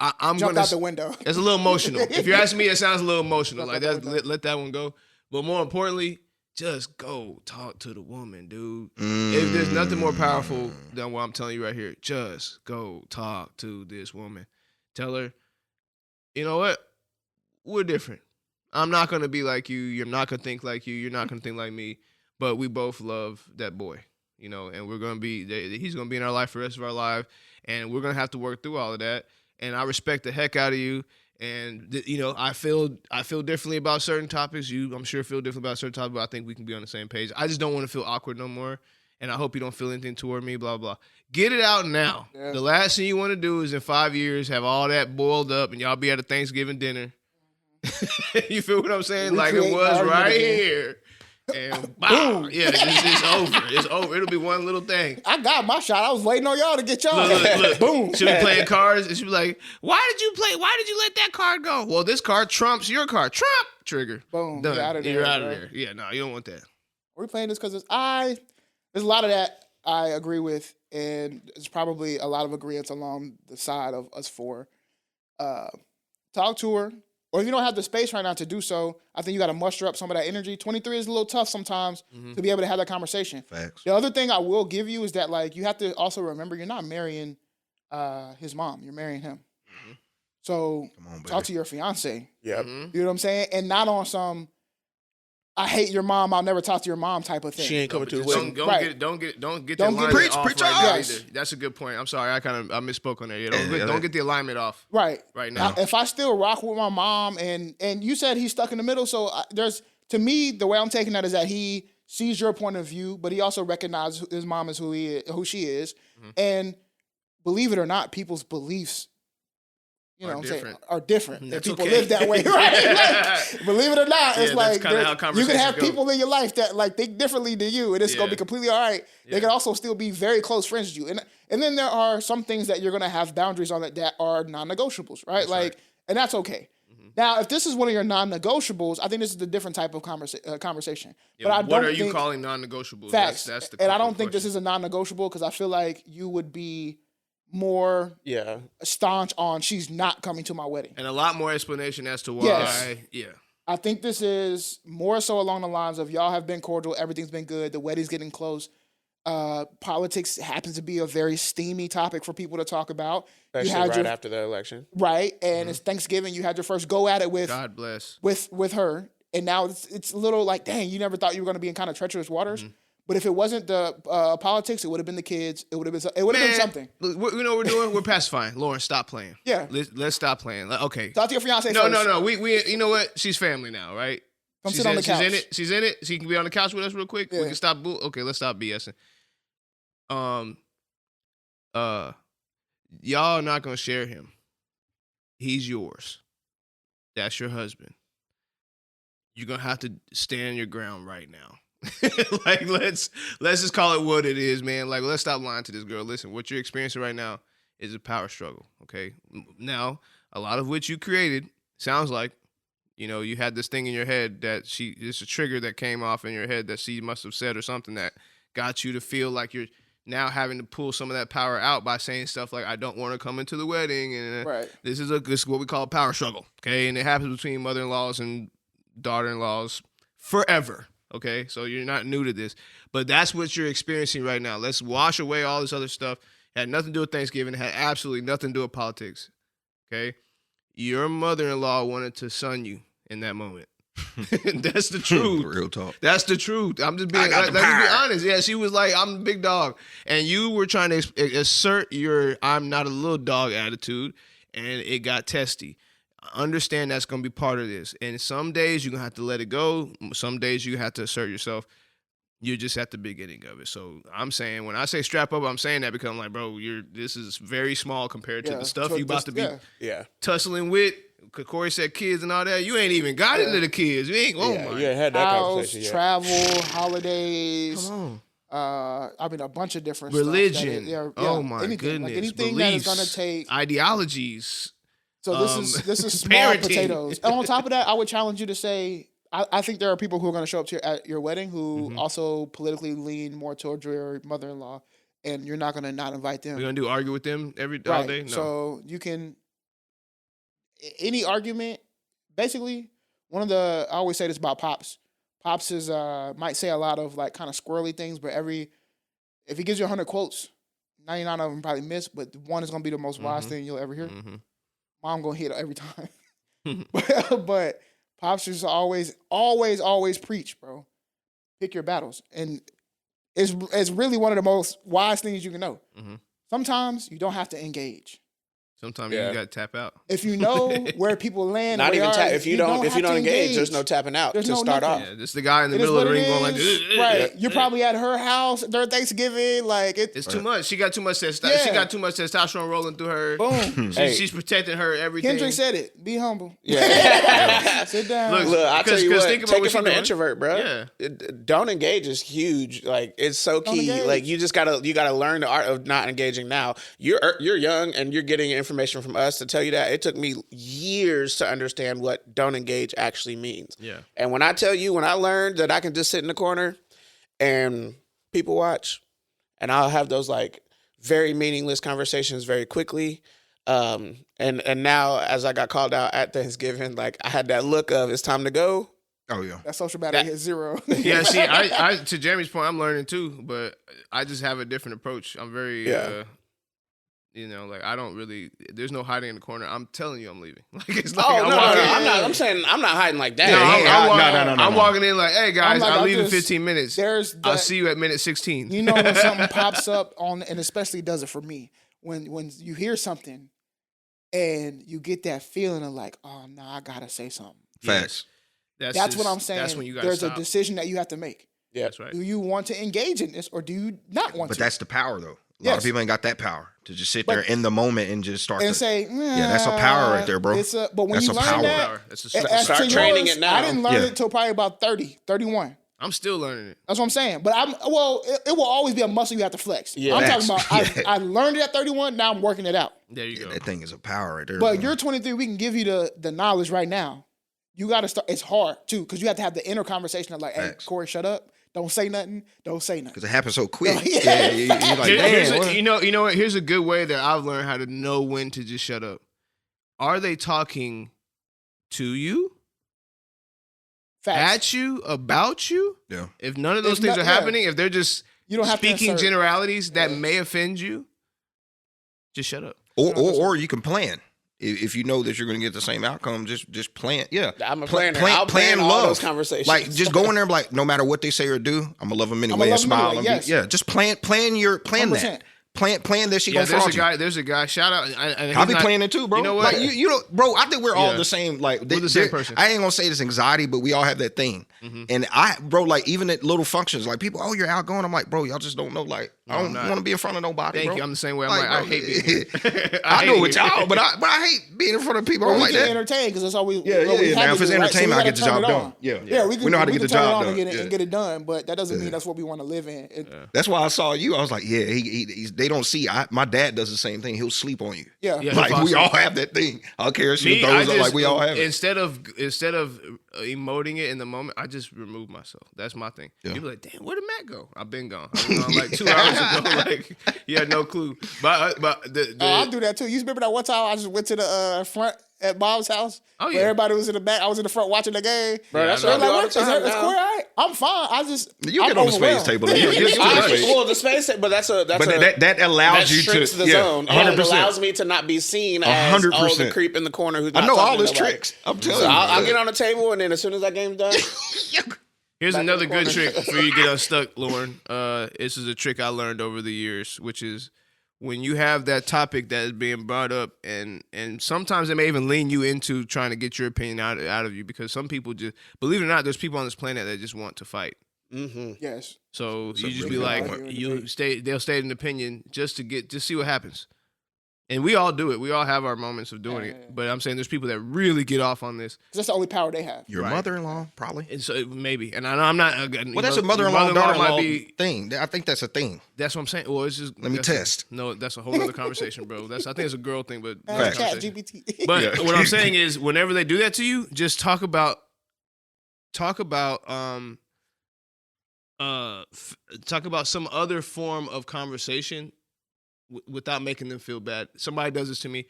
Speaker 3: I'm
Speaker 2: Jumped
Speaker 3: gonna
Speaker 2: out the window.
Speaker 3: It's a little emotional. If you ask me, it sounds a little emotional.
Speaker 2: Jumped
Speaker 3: Like
Speaker 2: out
Speaker 3: that,
Speaker 2: the window.
Speaker 3: let that one go. But more importantly, just go talk to the woman, dude. If there's nothing more powerful than what I'm telling you right here, just go talk to this woman. Tell her, you know what? We're different. I'm not going to be like you. You're not going to think like you. You're not going to think like me. But we both love that boy, and we're going to be, he's going to be in our life for the rest of our life. And we're going to have to work through all of that. And I respect the heck out of you. And I feel differently about certain topics. You, I'm sure, feel differently about certain topics, but I think we can be on the same page. I just don't want to feel awkward no more, and I hope you don't feel anything toward me. Blah blah. Get it out now.
Speaker 2: Yeah.
Speaker 3: The last thing you want to do is in 5 years have all that boiled up, and y'all be at a Thanksgiving dinner. You feel what I'm saying? Like it
Speaker 2: Recreate
Speaker 3: was
Speaker 2: the
Speaker 3: right
Speaker 2: argument
Speaker 3: here, and boom, yeah, it's over. It's over. It'll be one little thing.
Speaker 2: I got my shot. I was waiting on y'all to get y'all.
Speaker 3: Look.
Speaker 2: Boom.
Speaker 3: She'll be playing cards, and she'll be like, why did you let that card go? Well, this card trumps your card. Trump! Trigger.
Speaker 2: Boom.
Speaker 3: Done.
Speaker 2: You're out of there.
Speaker 3: You're out of
Speaker 2: bro.
Speaker 3: there. Yeah, no, you don't want that.
Speaker 2: We're playing this because there's a lot of that I agree with, and there's probably a lot of agreements along the side of us four. Talk to her, or if you don't have the space right now to do so, I think you got to muster up some of that energy. 23 is a little tough sometimes to be able to have that conversation.
Speaker 4: Facts.
Speaker 2: The other thing I will give you is that you have to also remember you're not marrying his mom. You're marrying him. So
Speaker 4: Come on, baby.
Speaker 2: talk to your fiance.
Speaker 1: Yep.
Speaker 2: You know what I'm saying? And not on some I hate your mom, I'll never talk to your mom type of thing.
Speaker 1: She ain't coming to the
Speaker 3: Don't
Speaker 1: wedding.
Speaker 3: get
Speaker 2: Right.
Speaker 3: don't get
Speaker 2: Don't
Speaker 3: the
Speaker 2: get-
Speaker 3: alignment
Speaker 4: Preach,
Speaker 3: off
Speaker 4: preach
Speaker 3: right
Speaker 4: on.
Speaker 3: now
Speaker 2: Yes.
Speaker 3: either. That's a good point. I'm sorry, I misspoke on there. Yeah,
Speaker 4: Yeah,
Speaker 3: don't get the alignment off
Speaker 2: Right.
Speaker 3: right now.
Speaker 2: If I still rock with my mom and you said he's stuck in the middle, so to me, the way I'm taking that is that he sees your point of view, but he also recognizes his mom is who she is. And believe it or not, people's beliefs,
Speaker 3: Are
Speaker 2: what I'm saying,
Speaker 3: different.
Speaker 2: are different. And
Speaker 3: That's
Speaker 2: people
Speaker 3: okay.
Speaker 2: live that way, right? Like, believe it or not,
Speaker 3: Yeah,
Speaker 2: it's
Speaker 3: that's
Speaker 2: like
Speaker 3: kinda how
Speaker 2: you can
Speaker 3: conversations
Speaker 2: have
Speaker 3: go.
Speaker 2: people in your life that think differently than you, and it's gonna
Speaker 3: Yeah.
Speaker 2: be completely all right.
Speaker 3: Yeah.
Speaker 2: They can also still be very close friends with you, and then there are some things that you're gonna have boundaries on that are non-negotiables, right?
Speaker 3: right.
Speaker 2: And that's okay. Now, if this is one of your non-negotiables, I think this is a different type of conversation.
Speaker 3: Yeah,
Speaker 2: but I
Speaker 3: what
Speaker 2: don't
Speaker 3: are you
Speaker 2: think,
Speaker 3: calling non-negotiables?
Speaker 2: facts?
Speaker 3: That's the
Speaker 2: and I don't think this
Speaker 3: question.
Speaker 2: is a non-negotiable because I feel like you would be more
Speaker 1: Yeah.
Speaker 2: staunch on she's not coming to my wedding.
Speaker 3: And a lot more explanation as to why.
Speaker 2: Yes.
Speaker 3: Yeah.
Speaker 2: I think this is more so along the lines of y'all have been cordial, everything's been good, the wedding's getting close. Politics happens to be a very steamy topic for people to talk about.
Speaker 1: Especially right after the election.
Speaker 2: Right, and it's Thanksgiving. You had your first go at it with
Speaker 3: God bless.
Speaker 2: with her, and now it's a little like, dang, you never thought you were going to be in kind of treacherous waters. But if it wasn't the politics, it would have been the kids. It would have been something.
Speaker 3: Look, you know what we're doing? We're pacifying. Lauren, stop playing.
Speaker 2: Yeah.
Speaker 3: Let's stop playing. Okay.
Speaker 2: Talk to your fiance.
Speaker 3: No,
Speaker 2: first.
Speaker 3: no, no. We you know what? She's family now, right?
Speaker 2: Come
Speaker 3: She's
Speaker 2: sit on the couch.
Speaker 3: She's in it. She can be on the couch with us real quick. We
Speaker 2: Yeah.
Speaker 3: can stop. Okay, let's stop BSing. Y'all are not gonna share him. He's yours. That's your husband. You're gonna have to stand your ground right now. Like let's just call it what it is, man. Like let's stop lying to this girl. Listen, what you're experiencing right now is a power struggle. Okay. Now, a lot of which you created sounds like, you had this thing in your head that it's a trigger that came off in your head that she must have said or something that got you to feel like you're now having to pull some of that power out by saying stuff like, I don't want to come into the wedding. And this is what we call a power struggle. Okay. And it happens between mother-in-laws and daughter-in-laws forever. Okay. So you're not new to this, but that's what you're experiencing right now. Let's wash away all this other stuff. It had nothing to do with Thanksgiving. It had absolutely nothing to do with politics. Okay. Your mother-in-law wanted to son you in that moment. That's the truth.
Speaker 4: Real talk.
Speaker 3: That's the truth. I'm just being, let's be honest. Yeah, she was like, I'm the big dog. And you were trying to assert your I'm not a little dog attitude, and it got testy. Understand that's going to be part of this. And some days you're going to have to let it go. Some days you have to assert yourself. You're just at the beginning of it. So I'm saying, when I say strap up, I'm saying that because I'm like, bro, this is very small compared to the stuff you about to be tussling with. Cori said kids and all that. You ain't even got into the kids. You ain't. Oh my.
Speaker 1: You had that conversation.
Speaker 2: Travel, holidays.
Speaker 3: Come on.
Speaker 2: I mean, a bunch of different
Speaker 3: religion.
Speaker 2: Stuff
Speaker 3: oh my
Speaker 2: anything,
Speaker 3: goodness.
Speaker 2: Like anything
Speaker 3: beliefs,
Speaker 2: that is gonna take
Speaker 3: ideologies.
Speaker 2: So this is small
Speaker 3: parenting.
Speaker 2: potatoes. And on top of that, I would challenge you to say, I think there are people who are going to show up to at your wedding who also politically lean more towards your mother-in-law, and you're not going to not invite them.
Speaker 3: We're going to argue with them all day? No.
Speaker 2: So you can, any argument, basically, I always say this about Pops. Pops is, might say a lot of like kind of squirrely things, but if he gives you 100 quotes, 99 of them probably miss, but one is going to be the most wise thing you'll ever hear. Mom going to hit every time. but Pops just always preach, bro. Pick your battles. And it's really one of the most wise things you can know. Sometimes you don't have to engage.
Speaker 3: Sometimes you got to tap out.
Speaker 2: If you know where people land,
Speaker 1: not even if you don't engage, there's no tapping out to start off.
Speaker 3: Yeah, this is the guy in the middle of the ring going like,
Speaker 2: right? You're probably at her house during Thanksgiving, like
Speaker 3: it's too much. She got too much testosterone. She got too much testosterone rolling through her.
Speaker 2: Boom.
Speaker 3: She's protecting her everything.
Speaker 2: Kendrick said it. Be humble.
Speaker 1: Yeah.
Speaker 2: Sit down.
Speaker 1: Look, I tell you what. Take it from the
Speaker 3: doing.
Speaker 1: introvert, bro.
Speaker 3: Yeah.
Speaker 1: Don't engage is huge. Like it's so key. Like you gotta learn the art of not engaging now. You're young and you're getting information from us to tell you that. It took me years to understand what don't engage actually means.
Speaker 3: Yeah.
Speaker 1: And when I tell you, when I learned that I can just sit in the corner and people watch, and I'll have those like very meaningless conversations very quickly. And now as I got called out at Thanksgiving, like I had that look of it's time to go.
Speaker 4: Oh yeah.
Speaker 2: That social battery hit zero.
Speaker 3: Yeah, see, I to Jeremy's point, I'm learning too, but I just have a different approach. I'm very like I don't really. There's no hiding in the corner. I'm telling you, I'm leaving. Like it's like
Speaker 1: I'm saying I'm not hiding like that.
Speaker 3: No, I'm walking in like, hey guys, I'm leaving 15 minutes. I'll see you at minute 16.
Speaker 2: You know when something pops up and especially does it for me when you hear something and you get that feeling of like, oh no, I gotta say something.
Speaker 4: Facts.
Speaker 2: That's what I'm saying.
Speaker 3: That's when you gotta
Speaker 2: There's
Speaker 3: stop.
Speaker 2: a decision that you have to make.
Speaker 1: Yeah,
Speaker 3: that's right.
Speaker 2: Do you want to engage in this or do you not want to?
Speaker 4: But that's the power though. A lot of people ain't got that power to just sit there in the moment and just start
Speaker 2: and say,
Speaker 4: that's a power right there, bro.
Speaker 2: But when
Speaker 4: that's
Speaker 2: you learn that,
Speaker 1: start training it now.
Speaker 2: I didn't learn it till probably about 30, 31.
Speaker 3: I'm still learning it.
Speaker 2: That's what I'm saying. But it will always be a muscle you have to flex.
Speaker 1: Yeah.
Speaker 2: I'm talking about I learned it at 31, now I'm working it out.
Speaker 3: There you go.
Speaker 4: That thing is a power right there.
Speaker 2: But
Speaker 4: bro.
Speaker 2: you're 23, we can give you the knowledge right now. You got to start. It's hard too because you have to have the inner conversation of like, hey, Cori, shut up. Don't say nothing. Don't say nothing.
Speaker 4: Because it happens so quick.
Speaker 2: You're
Speaker 4: like, damn.
Speaker 3: You know what? Here's a good way that I've learned how to know when to just shut up. Are they talking to you?
Speaker 2: Facts.
Speaker 3: At you? About you?
Speaker 4: Yeah.
Speaker 3: If none of those things are happening, if they're just
Speaker 2: you don't have
Speaker 3: speaking
Speaker 2: to
Speaker 3: generalities that may offend you, just shut up.
Speaker 4: Or you can plan. If you know that you're going to get the same outcome, just plan. Yeah,
Speaker 1: I'm a planner.
Speaker 4: I'll plan
Speaker 1: all
Speaker 4: love.
Speaker 1: those conversations.
Speaker 4: Like just go in there and be like, no matter what they say or do, I'm gonna love them anyway. And smile.
Speaker 2: Yes.
Speaker 4: Yeah, just plan
Speaker 2: 100%.
Speaker 4: that. Plan that she gonna
Speaker 3: there's
Speaker 4: fraud
Speaker 3: a guy. There's a guy. Shout out.
Speaker 4: I'll be playing it too, bro.
Speaker 3: You know what?
Speaker 4: Like, you know, bro. I think we're all the same. Like
Speaker 3: we're the same person.
Speaker 4: I ain't gonna say this anxiety, but we all have that thing. And bro, like even at little functions, like people, oh, you're outgoing. I'm like, bro, y'all just don't know. Like I don't want to be in front of nobody.
Speaker 3: Thank
Speaker 4: bro.
Speaker 3: you. I'm the same way. I'm like I hate being.
Speaker 4: I know with y'all, but I hate being in front of people.
Speaker 2: Well,
Speaker 4: I'm
Speaker 2: we
Speaker 4: like
Speaker 2: get
Speaker 4: that.
Speaker 2: entertained because that's all we.
Speaker 4: Yeah. Now if it's entertainment, I get the job done.
Speaker 2: Yeah. We
Speaker 4: know how to get the job done
Speaker 2: and get it done, but that doesn't mean that's what we want to live in.
Speaker 4: That's why I saw you. I was like, yeah, he's they don't see. My dad does the same thing. He'll sleep on you.
Speaker 2: Yeah.
Speaker 4: Like we all have that thing. I don't care if she throws up. Like we all have it.
Speaker 3: Instead of emoting it in the moment, I just remove myself. That's my thing.
Speaker 4: Yeah.
Speaker 3: You be like, damn, where did Matt go? I've been gone. I was gone like 2 hours ago. Like you had no clue. But
Speaker 2: I'll do that too. You remember that one time I just went to the front at Bob's house?
Speaker 3: Oh, yeah.
Speaker 2: Where everybody was in the back. I was in the front watching the game.
Speaker 1: Bro, that's
Speaker 3: I
Speaker 1: what I do all the
Speaker 2: Is
Speaker 1: time
Speaker 2: Corey
Speaker 1: now.
Speaker 2: all right? I'm fine. I'm
Speaker 4: You get on the space
Speaker 2: overwhelmed.
Speaker 4: table. Well,
Speaker 1: The space, but
Speaker 4: that allows
Speaker 1: that
Speaker 4: you
Speaker 1: shrinks
Speaker 4: to
Speaker 1: the zone.
Speaker 4: 100%.
Speaker 1: And it allows me to not be seen as
Speaker 4: 100%.
Speaker 1: the creep in the corner who's
Speaker 4: I
Speaker 1: not
Speaker 4: know
Speaker 1: talking
Speaker 4: all
Speaker 1: to
Speaker 4: his
Speaker 1: nobody.
Speaker 4: tricks. I'm telling
Speaker 1: So
Speaker 4: you.
Speaker 1: I'll get on the table, and then as soon as that game's done,
Speaker 3: Here's
Speaker 1: Back
Speaker 3: another
Speaker 1: in the
Speaker 3: good
Speaker 1: corner.
Speaker 3: trick for you to get unstuck, Lauren. This is a trick I learned over the years, which is when you have that topic that is being brought up, and sometimes they may even lean you into trying to get your opinion out of you, because some people just, believe it or not, there's people on this planet that just want to fight.
Speaker 2: Yes.
Speaker 3: So
Speaker 4: That's a
Speaker 3: you just
Speaker 4: really
Speaker 3: be
Speaker 4: good
Speaker 3: like,
Speaker 4: point.
Speaker 3: they'll state an opinion just to see what happens. And we all do it. We all have our moments of doing it. But I'm saying there's people that really get off on this.
Speaker 2: That's the only power they have.
Speaker 4: Your
Speaker 3: Right.
Speaker 4: mother-in-law, probably.
Speaker 3: And so maybe. And I'm not.
Speaker 4: Well, that's a mother-in-law, daughter-in-law thing. I think that's a thing.
Speaker 3: That's what I'm saying. Well, it's just.
Speaker 4: Let me test.
Speaker 3: No, that's a whole other conversation, bro. I think it's a girl thing, but.
Speaker 2: Chat
Speaker 3: conversation.
Speaker 2: GPT.
Speaker 3: But
Speaker 4: Yeah.
Speaker 3: what I'm saying is, whenever they do that to you, just talk about some other form of conversation without making them feel bad. Somebody does this to me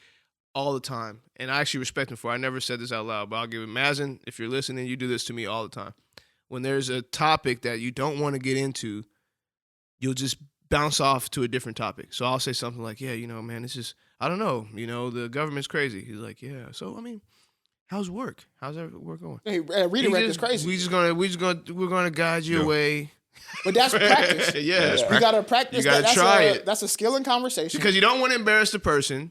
Speaker 3: all the time, and I actually respect them for it. I never said this out loud, but I'll give it. Mazin, if you're listening, you do this to me all the time. When there's a topic that you don't want to get into, you'll just bounce off to a different topic. So I'll say something like, yeah, man, it's just, I don't know, the government's crazy. He's like, yeah, so, I mean, how's work? How's work going?
Speaker 2: Hey, redirect is crazy.
Speaker 3: We're gonna guide you away.
Speaker 2: But that's practice.
Speaker 3: Yeah.
Speaker 2: You gotta practice.
Speaker 3: You gotta try it.
Speaker 2: That's a skill in conversation.
Speaker 3: Because you don't want to embarrass the person.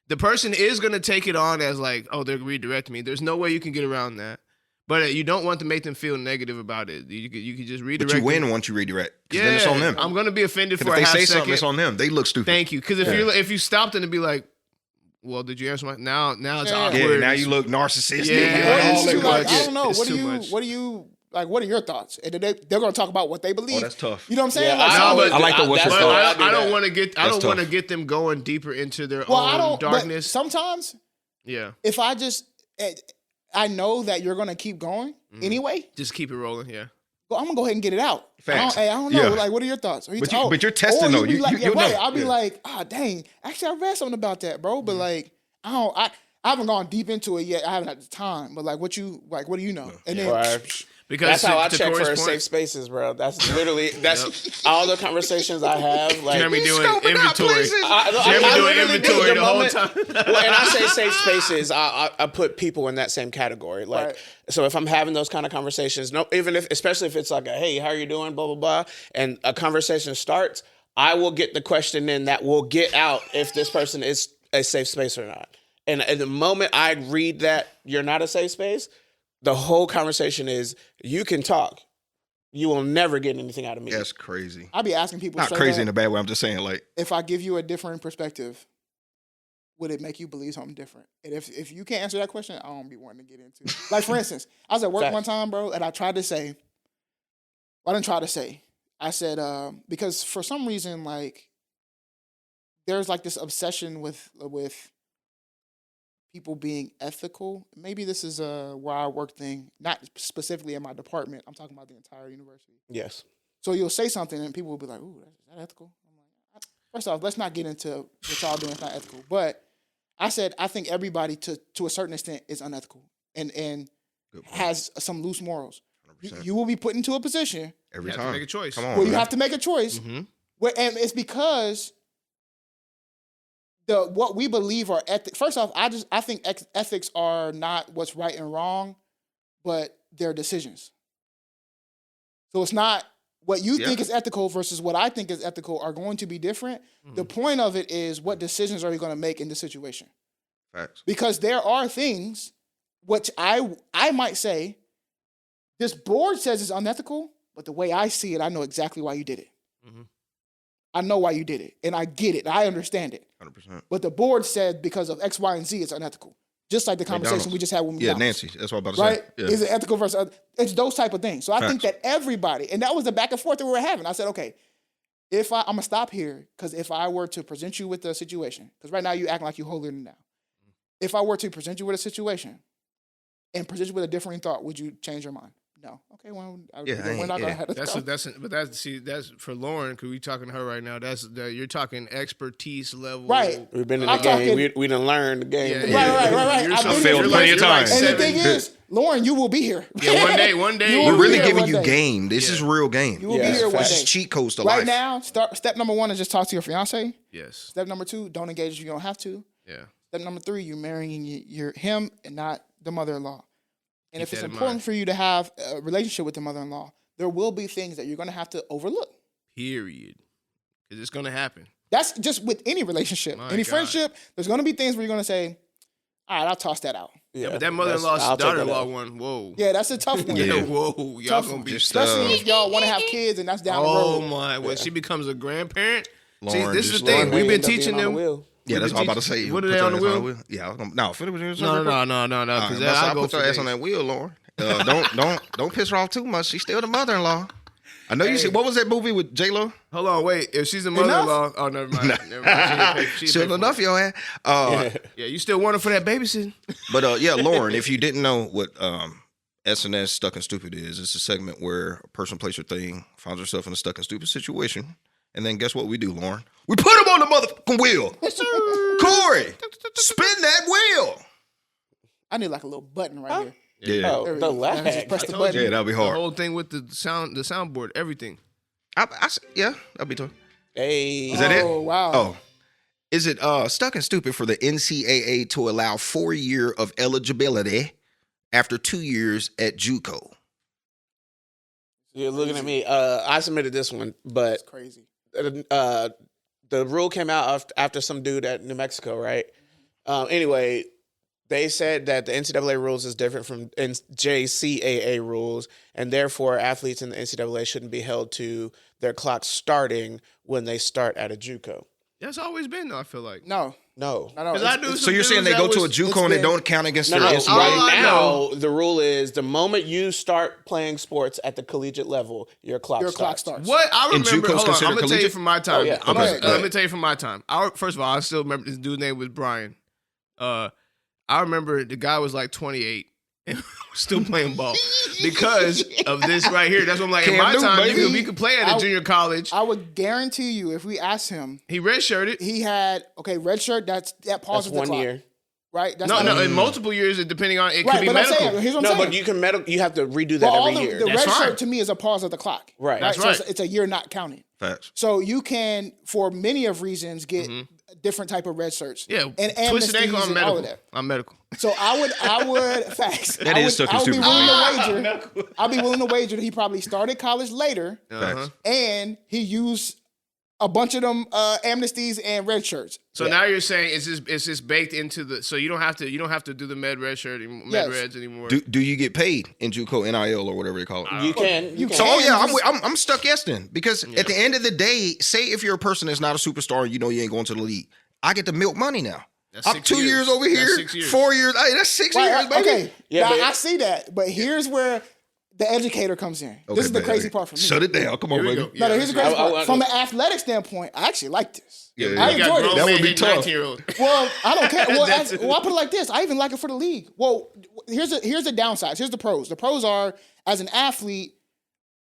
Speaker 3: The person is going to take it on as like, oh, they're redirecting me. There's no way you can get around that. But you don't want to make them feel negative about it. You could just redirect.
Speaker 4: But you win
Speaker 3: them.
Speaker 4: once you redirect.
Speaker 3: Yeah,
Speaker 4: then it's on them.
Speaker 3: I'm going to be offended for
Speaker 4: If
Speaker 3: a
Speaker 4: they
Speaker 3: half
Speaker 4: say
Speaker 3: second.
Speaker 4: something, it's on them. They look stupid.
Speaker 3: Thank you. Because if you stopped and be like, well, did you answer my? Now it's awkward.
Speaker 4: Yeah, now you look narcissistic.
Speaker 3: Yeah.
Speaker 2: Or you like, I don't know.
Speaker 3: It's
Speaker 2: What
Speaker 3: too
Speaker 2: do you?
Speaker 3: much.
Speaker 2: What do you? Like, what are your thoughts? And then they're going to talk about what they believe.
Speaker 4: Oh, that's tough.
Speaker 2: You know what I'm saying?
Speaker 1: Yeah,
Speaker 2: Like,
Speaker 4: I like the what's your
Speaker 1: that's
Speaker 4: thought.
Speaker 1: why
Speaker 3: I
Speaker 1: do
Speaker 3: don't
Speaker 1: that.
Speaker 3: want to get. I
Speaker 4: That's
Speaker 3: don't want to
Speaker 4: tough.
Speaker 3: get them going deeper into their
Speaker 2: well, I
Speaker 3: own
Speaker 2: don't.
Speaker 3: darkness.
Speaker 2: But sometimes,
Speaker 3: Yeah,
Speaker 2: if I just, I know that you're going to keep going anyway.
Speaker 3: just keep it rolling. Yeah,
Speaker 2: Well, I'm gonna go ahead and get it out.
Speaker 4: Facts.
Speaker 2: I don't know.
Speaker 4: Yeah.
Speaker 2: Like, what are your thoughts?
Speaker 4: But you're testing,
Speaker 2: or
Speaker 4: though.
Speaker 2: Be like,
Speaker 4: You'll
Speaker 2: right.
Speaker 4: know.
Speaker 2: I'll be
Speaker 4: Yeah.
Speaker 2: like, dang. Actually, I read something about that, bro. But like, I haven't gone deep into it yet. I haven't had the time. But like, what do you know? And then
Speaker 1: Right.
Speaker 3: because
Speaker 1: That's how I
Speaker 3: to
Speaker 1: check
Speaker 3: Cori's
Speaker 1: for
Speaker 3: point,
Speaker 1: safe spaces, bro. That's literally all the conversations I have. Like,
Speaker 3: Jeremy doing
Speaker 4: scoping out
Speaker 3: inventory.
Speaker 4: places.
Speaker 3: Jeremy doing
Speaker 1: literally do
Speaker 3: inventory the whole
Speaker 1: moment-
Speaker 3: time.
Speaker 1: Well, and I say safe spaces, I put people in that same category. Like,
Speaker 2: Right.
Speaker 1: so if I'm having those kind of conversations, especially if it's like hey, how are you doing, blah, blah, blah, and a conversation starts, I will get the question in that will get out if this person is a safe space or not. And at the moment I read that you're not a safe space, the whole conversation is you can talk. You will never get anything out of me.
Speaker 4: That's crazy.
Speaker 2: I'll be asking people.
Speaker 4: Not
Speaker 2: straight
Speaker 4: crazy
Speaker 2: up,
Speaker 4: in a bad way. I'm just saying, like,
Speaker 2: if I give you a different perspective, would it make you believe something different? And if you can't answer that question, I don't be wanting to get into it. Like, for instance, I was at work
Speaker 1: Facts.
Speaker 2: one time, bro, and I tried to say, well, I didn't try to say. I said, because for some reason, like, there's like this obsession with people being ethical. Maybe this is a where I work thing, not specifically in my department. I'm talking about the entire university.
Speaker 1: Yes.
Speaker 2: So you'll say something and people will be like, ooh, is that ethical? I'm like, first off, let's not get into what y'all doing is not ethical. But I said, I think everybody to a certain extent is unethical and
Speaker 4: good point.
Speaker 2: has some loose morals.
Speaker 4: 100%.
Speaker 2: You will be put into a position
Speaker 4: Every
Speaker 3: You have to
Speaker 4: time.
Speaker 3: make a choice.
Speaker 4: Come on.
Speaker 2: where you
Speaker 4: man.
Speaker 2: have to make a choice.
Speaker 3: Mm-hmm.
Speaker 2: And it's because what we believe are ethics. First off, I think ethics are not what's right and wrong, but they're decisions. So it's not what you think is ethical versus what I think is ethical are going to be different.
Speaker 3: Mm-hmm.
Speaker 2: The point of it is what decisions are you going to make in this situation?
Speaker 4: Facts.
Speaker 2: Because there are things which I might say, this board says it's unethical, but the way I see it, I know exactly why you did it.
Speaker 3: Mm-hmm.
Speaker 2: I know why you did it, and I get it. I understand it.
Speaker 4: 100%.
Speaker 2: But the board said because of X, Y, and Z, it's unethical. Just like the conversation
Speaker 4: McDonald's.
Speaker 2: we just had with
Speaker 4: Yeah,
Speaker 2: McDonald's.
Speaker 4: Nancy. That's what I'm about to
Speaker 2: Right?
Speaker 4: say. Yeah.
Speaker 2: Is it ethical versus it's those type of things. So I think
Speaker 4: Facts.
Speaker 2: that everybody, and that was the back and forth that we were having. I said, okay, I'm gonna stop here because if I were to present you with a situation, because right now you acting like you holier than thou. If I were to present you with a situation and present you with a differing thought, would you change your mind? No. Okay. Well, we're not gonna have this.
Speaker 3: That's for Lauren because we talking to her right now. You're talking expertise level.
Speaker 2: Right.
Speaker 1: We've been in the game. We done learned the game.
Speaker 2: Yeah. Right.
Speaker 4: I failed plenty of times.
Speaker 2: And the thing is, Lauren, you will be here.
Speaker 3: Yeah, one day.
Speaker 4: We're really giving you game. This is real game.
Speaker 2: You will be here one
Speaker 4: This
Speaker 2: day.
Speaker 4: is cheat codes to life.
Speaker 2: Right now, step number 1 is just talk to your fiance.
Speaker 3: Yes.
Speaker 2: Step number 2, don't engage if you don't have to.
Speaker 3: Yeah.
Speaker 2: Step number 3, you're marrying him and not the mother-in-law. And if it's
Speaker 3: that in
Speaker 2: important
Speaker 3: mind.
Speaker 2: for you to have a relationship with the mother-in-law, there will be things that you're going to have to overlook.
Speaker 3: Period. Because it's going to happen.
Speaker 2: That's just with any relationship. Any friendship, there's going to be things where you're going to say, all right, I'll toss that out.
Speaker 3: Yeah, but that mother-in-law's daughter-in-law one, whoa.
Speaker 2: Yeah, that's a tough one.
Speaker 3: Yeah, whoa. Y'all
Speaker 2: Tough
Speaker 3: going
Speaker 2: one.
Speaker 3: to be...
Speaker 2: Especially if y'all want to have kids and that's down the road.
Speaker 3: Oh, my. When she becomes a grandparent...
Speaker 4: Lauren,
Speaker 3: See, this is
Speaker 4: just
Speaker 3: the thing.
Speaker 4: Lauren
Speaker 3: We've been teaching them...
Speaker 4: Yeah, that's what I'm about to say.
Speaker 3: What are they on the wheel?
Speaker 4: Yeah, no, finish with
Speaker 3: No. Because
Speaker 4: I put your ass on that wheel, Lauren. Don't piss her off too much. She's still the mother-in-law. I know you see. What was that movie with J-Lo?
Speaker 3: Hold on, wait. If she's a mother-in-law, oh, never mind. Never mind.
Speaker 4: Still enough, your ass.
Speaker 3: Yeah, you still want her for that babysitting?
Speaker 4: But yeah, Lauren, if you didn't know what SNS Stuck and Stupid is, it's a segment where a person plays her thing, finds herself in a stuck and stupid situation, and then guess what we do, Lauren? We put him on the motherfucking wheel. Cori, spin that wheel.
Speaker 2: I need like a little button right here.
Speaker 4: Yeah.
Speaker 1: Oh, the lag.
Speaker 2: Just press the
Speaker 3: told
Speaker 2: button.
Speaker 4: Yeah, that'll be
Speaker 3: The
Speaker 4: hard.
Speaker 3: whole thing with the soundboard, everything.
Speaker 4: Yeah, that'll be tough.
Speaker 1: Hey.
Speaker 4: Is that it?
Speaker 2: Oh, wow.
Speaker 4: Oh. Is it stuck and stupid for the NCAA to allow 4 years of eligibility after 2 years at JUCO?
Speaker 1: You're looking at me. I submitted this one, but
Speaker 2: That's crazy.
Speaker 1: The rule came out after some dude at New Mexico, right? Anyway, they said that the NCAA rules is different from JCAA rules, and therefore athletes in the NCAA shouldn't be held to their clock starting when they start at a JUCO.
Speaker 3: That's always been, though, I feel like.
Speaker 2: No.
Speaker 3: Because I do
Speaker 4: So you're saying they go to a JUCO and it don't count against their NCAA?
Speaker 1: Right now, the rule is the moment you start playing sports at the collegiate level, your clock starts.
Speaker 3: What? I
Speaker 4: And
Speaker 3: remember,
Speaker 4: JUCO's
Speaker 3: hold on, I'm
Speaker 4: considered
Speaker 3: going to tell you
Speaker 4: collegiate?
Speaker 3: from my time.
Speaker 1: Oh, yeah.
Speaker 3: Let me tell you from my time. First of all, I still remember this dude's name was Brian. I remember the guy was like 28 and still playing ball because of this right here. That's what I'm like, in
Speaker 4: Cam
Speaker 3: my
Speaker 4: Newton,
Speaker 3: time,
Speaker 4: baby.
Speaker 3: we could play at a junior college.
Speaker 2: I would guarantee you, if we asked him,
Speaker 3: He redshirted.
Speaker 2: he had red shirt. That pauses
Speaker 1: That's
Speaker 2: the
Speaker 1: 1
Speaker 2: clock,
Speaker 1: year.
Speaker 2: right? That's
Speaker 3: No,
Speaker 2: not-
Speaker 3: in multiple years, depending on, it
Speaker 2: Right,
Speaker 3: could be
Speaker 2: but I'm
Speaker 3: medical.
Speaker 2: saying, here's what
Speaker 1: No,
Speaker 2: I'm saying.
Speaker 1: but you have to redo that
Speaker 2: Well,
Speaker 1: every year.
Speaker 2: the
Speaker 3: That's
Speaker 2: red
Speaker 3: fine.
Speaker 2: shirt to me is a pause of the clock.
Speaker 1: Right.
Speaker 3: That's
Speaker 2: So
Speaker 3: right.
Speaker 2: it's a year not counting.
Speaker 4: Facts.
Speaker 2: So you can, for many of reasons, get different type of red shirts.
Speaker 3: Yeah,
Speaker 2: and
Speaker 3: twisted ankle,
Speaker 2: amnesties
Speaker 3: I'm
Speaker 2: and all of
Speaker 3: medical.
Speaker 2: that.
Speaker 3: I'm medical.
Speaker 2: So I would facts.
Speaker 4: That
Speaker 2: I
Speaker 4: is
Speaker 2: would,
Speaker 4: Stucky
Speaker 2: I would be
Speaker 4: Stupid.
Speaker 2: willing to wager. I'll be willing to wager that he probably started college later,
Speaker 4: Facts.
Speaker 2: and he used a bunch of them amnesties and red shirts.
Speaker 3: So now you're saying it's just baked into the, so you don't have to do the red shirt anymore,
Speaker 2: Yes.
Speaker 3: reds anymore.
Speaker 4: Do you get paid in JUCO, NIL, or whatever they call it?
Speaker 1: You can.
Speaker 2: You
Speaker 1: can.
Speaker 4: So,
Speaker 2: can.
Speaker 4: I'm stuck yes then. Because at the end of the day, say if you're a person that's not a superstar and you know you ain't going to the league, I get to milk money now.
Speaker 3: That's
Speaker 4: I'm
Speaker 3: 6
Speaker 4: 2
Speaker 3: years.
Speaker 4: years over
Speaker 3: That's
Speaker 4: here,
Speaker 3: 6 years.
Speaker 4: 4 years. Hey, that's 6 years,
Speaker 2: Right,
Speaker 4: baby.
Speaker 2: okay,
Speaker 1: Yeah,
Speaker 2: now,
Speaker 1: but-
Speaker 2: I see that, but here's where the educator comes in.
Speaker 4: Okay,
Speaker 2: This is the
Speaker 4: man.
Speaker 2: crazy part for me.
Speaker 4: Shut it down. Come on,
Speaker 3: Here we
Speaker 4: baby.
Speaker 3: go.
Speaker 2: No, here's the crazy
Speaker 1: I-
Speaker 2: part. From an athletic standpoint, I actually like this.
Speaker 4: Yeah,
Speaker 2: I
Speaker 3: You got
Speaker 2: enjoyed
Speaker 3: grown
Speaker 2: it.
Speaker 4: That would
Speaker 3: men
Speaker 4: be
Speaker 3: hate
Speaker 4: tough.
Speaker 3: 19-year-olds.
Speaker 2: Well, I don't care. Well,
Speaker 3: That's it.
Speaker 2: I put it like this. I even like it for the league. Well, here's the downsides. Here's the pros. The pros are, as an athlete,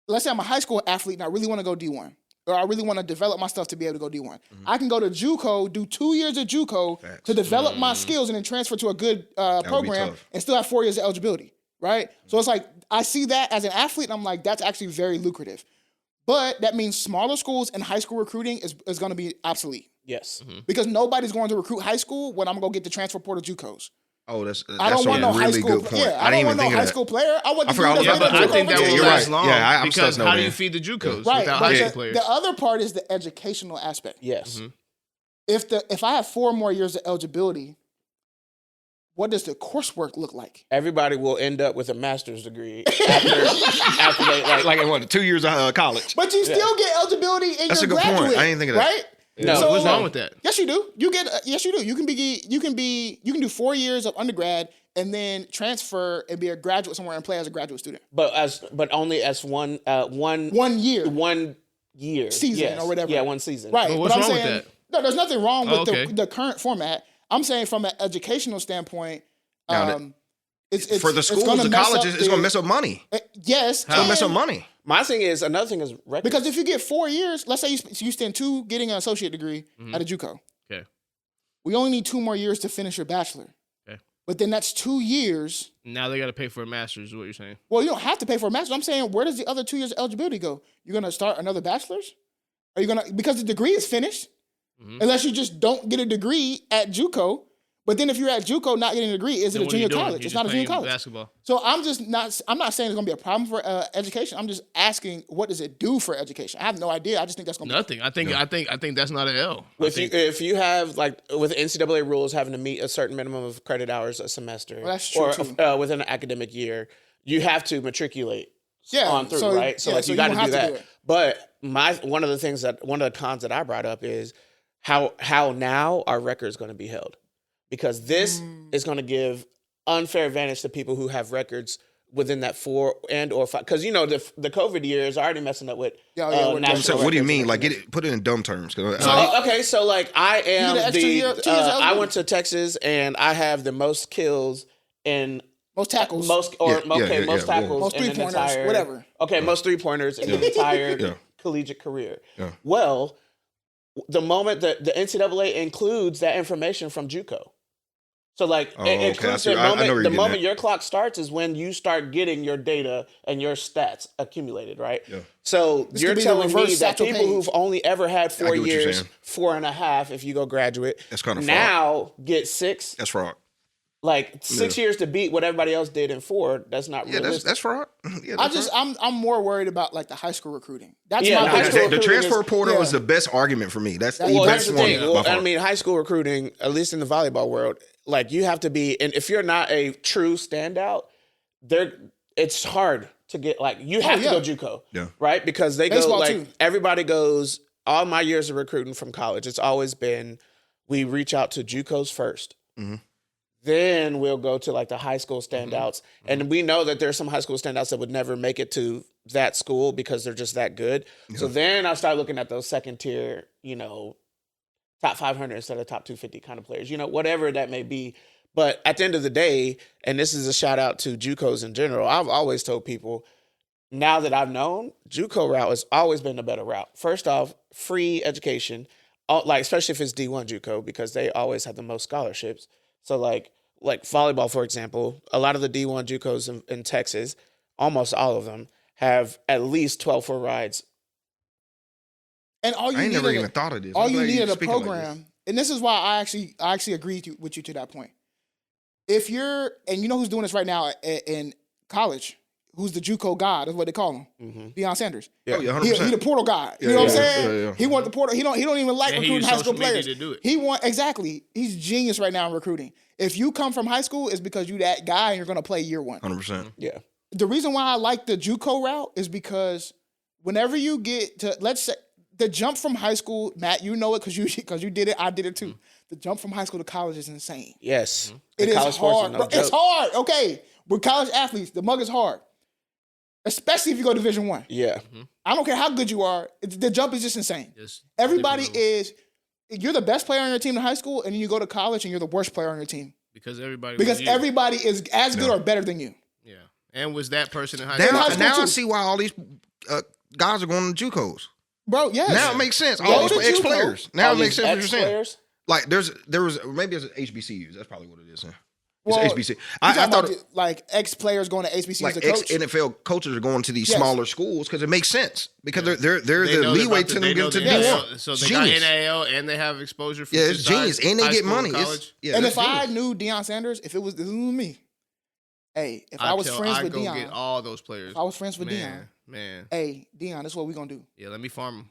Speaker 2: let's say I'm a high school athlete and I really want to go D1. Or I really want to develop my stuff to be able to go D1. I can go to JUCO, do 2 years of JUCO to develop my skills and then transfer to a good program
Speaker 4: tough.
Speaker 2: and still have 4 years of eligibility, right? So it's like, I see that as an athlete and I'm like, that's actually very lucrative. But that means smaller schools and high school recruiting is going to be obsolete.
Speaker 1: Yes.
Speaker 2: Because nobody's going to recruit high school when I'm going to get the transfer portal JUCOs.
Speaker 4: Oh, that's
Speaker 2: I don't want
Speaker 4: a
Speaker 2: no high
Speaker 4: really
Speaker 2: school.
Speaker 4: good point.
Speaker 2: Yeah,
Speaker 4: I
Speaker 2: I
Speaker 4: didn't
Speaker 2: don't
Speaker 4: even
Speaker 2: want no
Speaker 4: think
Speaker 2: high
Speaker 4: of that.
Speaker 2: school player. I want
Speaker 4: I
Speaker 2: the
Speaker 4: forgot
Speaker 2: dude
Speaker 4: all
Speaker 2: that's
Speaker 3: Yeah,
Speaker 4: about
Speaker 3: but
Speaker 2: ready to
Speaker 3: I think
Speaker 2: take
Speaker 3: that
Speaker 2: over.
Speaker 3: will
Speaker 4: you're
Speaker 3: last
Speaker 4: right.
Speaker 3: long.
Speaker 4: Yeah, I'm
Speaker 3: because
Speaker 4: stuck
Speaker 3: how do
Speaker 4: over
Speaker 3: you
Speaker 4: there.
Speaker 3: feed the JUCOs
Speaker 2: Right,
Speaker 3: without
Speaker 2: but
Speaker 3: high school
Speaker 2: the
Speaker 3: players?
Speaker 2: other part is the educational aspect.
Speaker 1: Yes.
Speaker 2: If I have 4 more years of eligibility, what does the coursework look like?
Speaker 1: Everybody will end up with a master's degree after they
Speaker 4: Like in what, 2 years of college?
Speaker 2: But you still get eligibility in
Speaker 4: That's
Speaker 2: your
Speaker 4: a good point.
Speaker 2: graduate.
Speaker 4: I didn't think of that.
Speaker 2: Right?
Speaker 1: No,
Speaker 2: So-
Speaker 3: What's wrong with that?
Speaker 2: Yes, you do. You get yes, you do. You can do 4 years of undergrad and then transfer and be a graduate somewhere and play as a graduate student.
Speaker 1: but only as one
Speaker 2: 1 year.
Speaker 1: one year.
Speaker 2: season or whatever.
Speaker 1: Yeah, one season.
Speaker 2: Right.
Speaker 3: But what's
Speaker 2: I'm
Speaker 3: wrong with
Speaker 2: saying,
Speaker 3: that?
Speaker 2: No, there's nothing wrong with
Speaker 3: okay.
Speaker 2: the current format. I'm saying from an educational standpoint,
Speaker 4: Now,
Speaker 2: it's
Speaker 4: for the schools, the colleges, it's going to mess up money.
Speaker 2: Yes.
Speaker 4: It's going to mess up money.
Speaker 1: My thing is, another thing is records.
Speaker 2: Because if you get 4 years, let's say you spend 2 getting an associate degree at a JUCO.
Speaker 3: Okay.
Speaker 2: We only need 2 more years to finish your bachelor.
Speaker 3: Okay.
Speaker 2: But then that's 2 years.
Speaker 3: Now they got to pay for a master's is what you're saying.
Speaker 2: Well, you don't have to pay for a master's. I'm saying, where does the other 2 years of eligibility go? You're going to start another bachelor's? Are you going to, because the degree is finished, unless you just don't get a degree at JUCO. But then if you're at JUCO not getting a degree, is it a junior college? It's not a junior college.
Speaker 3: Basketball.
Speaker 2: So I'm not saying it's going to be a problem for education. I'm just asking, what does it do for education? I have no idea. I just think that's going to
Speaker 3: Nothing. I think that's not an L.
Speaker 1: If you have, like, with NCAA rules having to meet a certain minimum of credit hours a semester,
Speaker 2: that's true too.
Speaker 1: Within an academic year, you have to matriculate on through,
Speaker 2: so,
Speaker 1: right? So
Speaker 2: yeah,
Speaker 1: like
Speaker 2: so
Speaker 1: you got
Speaker 2: you
Speaker 1: to
Speaker 2: don't
Speaker 1: do
Speaker 2: have to
Speaker 1: that.
Speaker 2: do it.
Speaker 1: But one of the cons that I brought up is how now our record is going to be held, because this is going to give unfair advantage to people who have records within that 4 and or 5. Because, you know, the COVID year is already messing up with national
Speaker 4: What do you
Speaker 1: records
Speaker 4: mean? Like, put it in dumb terms.
Speaker 1: So like I am I went to Texas and I have the most kills in
Speaker 2: most tackles,
Speaker 1: most tackles,
Speaker 2: most
Speaker 1: in
Speaker 2: 3-pointers,
Speaker 1: entire,
Speaker 2: whatever.
Speaker 1: Okay, most 3-pointers in the entire collegiate career.
Speaker 4: Yeah.
Speaker 1: Well, the moment that the NCAA includes that information from JUCO. So like it includes the moment your clock starts is when you start getting your data and your stats accumulated, right? Yeah. So you're telling me that people who've only ever had 4 years, 4.5, if you go graduate,
Speaker 4: that's kind of
Speaker 1: now get 6.
Speaker 4: That's fraud.
Speaker 1: Like 6 years to beat what everybody else did in 4. That's not realistic.
Speaker 4: That's fraud.
Speaker 2: I'm more worried about like the high school recruiting. That's
Speaker 4: the transfer portal is the best argument for me. That's the best one.
Speaker 1: Well, I mean, high school recruiting, at least in the volleyball world, like you have to be, and if you're not a true standout, it's hard to get. Like you have to go JUCO, right? Because they baseball go like too. Everybody goes. All my years of recruiting from college, it's always been we reach out to JUCOs first. Mm-hmm. Then we'll go to like the high school standouts. Mm-hmm. And we know that there's some high school standouts that would never make it to that school because they're just that good. Yeah. So then I start looking at those second tier, you know, top 500 instead of top 250 kind of players, you know, whatever that may be. But at the end of the day, and this is a shout out to JUCOs in general, I've always told people, now that I've known, JUCO route has always been the better route. First off, free education, like especially if it's D1 JUCO, because they always have the most scholarships. So like volleyball, for example, a lot of the D1 JUCOs in Texas, almost all of them, have at least 12 full rides.
Speaker 2: And all you
Speaker 4: I
Speaker 2: need
Speaker 4: never even thought of this.
Speaker 2: All you need in a program, and this is why I actually agree with you to that point. If you're, and you know who's doing this right now in college, who's the JUCO god, is what they call him, Deion Sanders.
Speaker 4: Yeah, 100%.
Speaker 2: He the portal god. You know what I'm saying? Yeah. He want the portal. He don't even like recruiting high school players.
Speaker 3: To do it.
Speaker 2: He's genius right now in recruiting. If you come from high school, it's because you that guy and you're going to play year 1.
Speaker 4: 100%.
Speaker 1: Yeah.
Speaker 2: The reason why I like the JUCO route is because whenever you get to, let's say, the jump from high school, Matt, you know it because you did it. I did it too. Mm-hmm. The jump from high school to college is insane.
Speaker 1: Yes. Mm-hmm.
Speaker 2: It is hard. It's hard. Okay. We're college athletes. The mug is hard. Especially if you go Division I.
Speaker 1: Yeah.
Speaker 2: Mm-hmm. I don't care how good you are. The jump is just insane. Everybody is... You're the best player on your team in high school, and then you go to college and you're the worst player on your team.
Speaker 3: Because everybody
Speaker 2: is as good or better than you.
Speaker 3: Yeah. And was that person in high school?
Speaker 4: Now I see why all these guys are going to JUCOs.
Speaker 2: Bro, yes.
Speaker 4: Now it makes sense. All these ex-players. Now it makes sense what you're saying.
Speaker 1: Players?
Speaker 4: Like there was maybe it's HBCUs. That's probably what it is. Huh?
Speaker 2: Well,
Speaker 4: it's HBC. I thought
Speaker 2: like ex-players going to HBCUs
Speaker 4: like
Speaker 2: as a coach.
Speaker 4: ex-NFL coaches are going to these smaller schools because it makes sense because they're the leeway to them get to do more.
Speaker 3: So they got NIL and they have exposure. For
Speaker 4: it's genius and they get money.
Speaker 2: And if I knew Deion Sanders, this was me. Hey, if I was friends with Deion,
Speaker 3: get all those players.
Speaker 2: If I was friends with Deion,
Speaker 3: man.
Speaker 2: Hey, Deion, this is what we're gonna do.
Speaker 3: Yeah, let me farm them.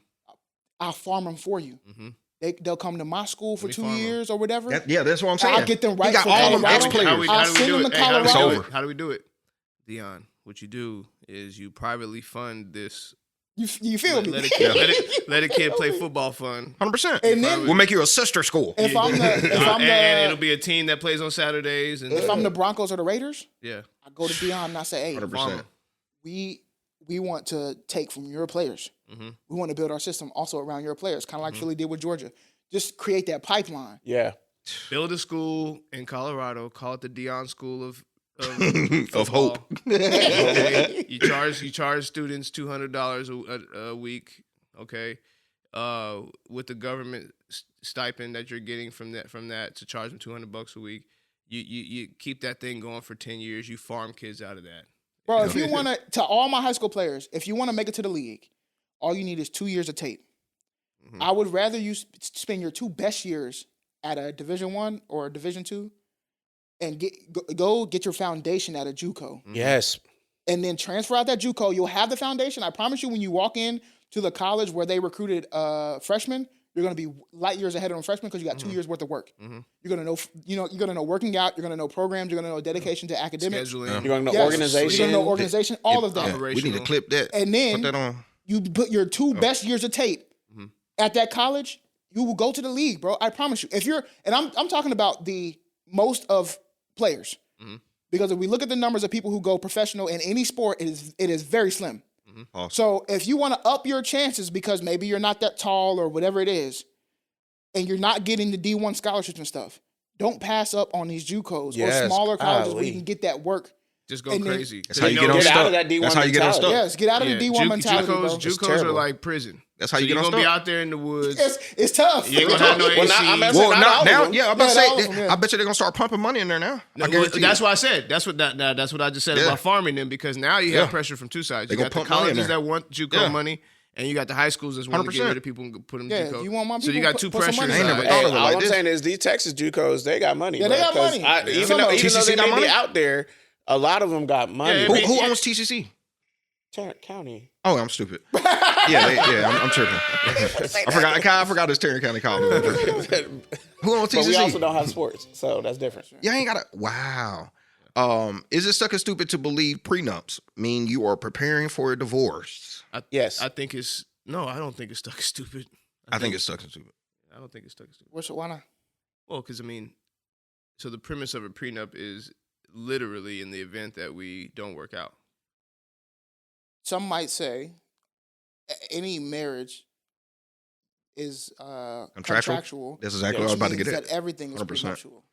Speaker 2: I'll farm them for you. Mm-hmm. They'll come to my school for 2 years or whatever.
Speaker 4: That's what I'm saying.
Speaker 2: I'll get them right.
Speaker 4: He got all them ex-players.
Speaker 2: I'll send them to Colorado.
Speaker 3: How do we do it? Deion, what you do is you privately fund this.
Speaker 2: You feel me?
Speaker 3: Let a kid play football fun.
Speaker 4: 100%. And then we'll make you a sister school.
Speaker 3: And it'll be a team that plays on Saturdays. And
Speaker 2: if I'm the Broncos or the Raiders,
Speaker 3: I
Speaker 2: go to Deion and I say, hey,
Speaker 4: 100%.
Speaker 2: we want to take from your players.
Speaker 3: Mm-hmm.
Speaker 2: We want to build our system also around your players, kind of like
Speaker 3: Mhm.
Speaker 2: Philly did with Georgia. Just create that pipeline.
Speaker 1: Yeah.
Speaker 3: Build a school in Colorado. Call it the Dion School of
Speaker 4: Of hope.
Speaker 3: Okay? You charge students $200 a week. Okay, with the government stipend that you're getting from that to charge them $200 a week. You keep that thing going for 10 years. You farm kids out of that.
Speaker 2: Bro, if you want to all my high school players, if you want to make it to the league, all you need is 2 years of tape.
Speaker 3: Mhm.
Speaker 2: I would rather you spend your 2 best years at a Division I or a Division II and go get your foundation at a JUCO.
Speaker 1: Yes.
Speaker 2: And then transfer out that JUCO. You'll have the foundation. I promise you, when you walk in to the college where they recruited freshmen, you're going to be light years ahead of them freshmen because you got 2 years worth of work.
Speaker 3: Mhm.
Speaker 2: You're going to know, you're going to know working out. You're going to know programs. You're going to know dedication to academics.
Speaker 3: Scheduling.
Speaker 1: You're going to know
Speaker 2: Yes.
Speaker 1: organization.
Speaker 2: You're going to know organization. All of that.
Speaker 4: Yeah, we need to clip that.
Speaker 2: And
Speaker 4: Put
Speaker 2: then
Speaker 4: that on.
Speaker 2: you put your 2 best years of tape
Speaker 3: Mhm.
Speaker 2: at that college. You will go to the league, bro. I promise you. If you're, and I'm talking about the most of players,
Speaker 3: Mhm.
Speaker 2: because if we look at the numbers of people who go professional in any sport, it is very slim.
Speaker 4: Awesome.
Speaker 2: So if you want to up your chances because maybe you're not that tall or whatever it is, and you're not getting the D1 scholarships and stuff, don't pass up on these JUCOs
Speaker 1: Yes,
Speaker 2: or smaller colleges where
Speaker 1: golly.
Speaker 2: you can get that work.
Speaker 3: Just go
Speaker 2: And then-
Speaker 3: crazy.
Speaker 4: That's how you get
Speaker 1: Get
Speaker 4: unstuck.
Speaker 1: out of that D1
Speaker 4: That's how you get
Speaker 1: mentality.
Speaker 4: unstuck.
Speaker 2: Yes, get out of the D1 mentality, bro.
Speaker 3: JUCOs are
Speaker 1: terrible.
Speaker 3: like prison.
Speaker 4: That's how you
Speaker 3: So
Speaker 4: get
Speaker 3: you're gonna be
Speaker 4: unstuck.
Speaker 3: out there in the woods.
Speaker 2: It's tough.
Speaker 3: You ain't gonna have no AC.
Speaker 1: Well, not- I'm
Speaker 4: Well,
Speaker 1: not
Speaker 4: not
Speaker 1: all of
Speaker 4: now.
Speaker 1: them.
Speaker 4: Yeah, I'm about to
Speaker 2: Yeah, not all
Speaker 4: say.
Speaker 2: of them, yeah.
Speaker 4: I bet you they're gonna start pumping money in there now.
Speaker 3: No,
Speaker 4: I guarantee
Speaker 3: that's
Speaker 4: you.
Speaker 3: what I said. That's what I just said
Speaker 4: Yeah.
Speaker 3: about farming them, because now you
Speaker 4: Yeah.
Speaker 3: have pressure from two sides.
Speaker 4: They
Speaker 3: You
Speaker 4: gonna
Speaker 3: got the
Speaker 4: pump money in
Speaker 3: colleges
Speaker 4: there.
Speaker 3: that want JUCO
Speaker 4: Yeah.
Speaker 3: money, and you got the high schools that want to get
Speaker 4: 100%.
Speaker 3: rid of people and put them
Speaker 2: Yeah,
Speaker 3: JUCO.
Speaker 2: if you want my
Speaker 3: so you
Speaker 2: people,
Speaker 3: got two
Speaker 2: put some
Speaker 3: pressures.
Speaker 2: money
Speaker 4: I ain't never
Speaker 3: sides.
Speaker 4: thought
Speaker 1: Hey,
Speaker 4: of it
Speaker 1: all
Speaker 4: like
Speaker 1: I'm
Speaker 4: this.
Speaker 1: saying is these Texas JUCOs, they got money.
Speaker 2: Yeah,
Speaker 1: bro,
Speaker 2: they got
Speaker 1: 'cause
Speaker 2: money.
Speaker 1: I,
Speaker 2: Yeah.
Speaker 1: even
Speaker 2: Some
Speaker 1: though
Speaker 2: of them.
Speaker 1: they
Speaker 4: TCC got
Speaker 1: may
Speaker 4: money?
Speaker 1: be out there, a lot of them got money.
Speaker 3: Yeah,
Speaker 4: Who
Speaker 3: Yeah.
Speaker 4: owns TCC?
Speaker 1: Tarrant County.
Speaker 4: Oh, I'm stupid. I'm tripping. I forgot it's Tarrant County College. Who owns TCC?
Speaker 1: But we also don't have sports, so that's different.
Speaker 4: Yeah, I ain't got to. Wow. Is it stuck stupid to believe prenups mean you are preparing for a divorce?
Speaker 1: Yes.
Speaker 3: I think it's no. I don't think it's stuck stupid.
Speaker 4: I think it's stuck stupid.
Speaker 3: I don't think it's stuck stupid.
Speaker 2: Why not?
Speaker 3: Well, because I mean, so the premise of a prenup is literally in the event that we don't work out.
Speaker 2: Some might say any marriage is contractual.
Speaker 4: That's exactly
Speaker 1: Yeah,
Speaker 4: what I was
Speaker 2: which
Speaker 4: about to
Speaker 2: means
Speaker 4: get at.
Speaker 2: that everything is
Speaker 4: 100%.
Speaker 2: prenuptial.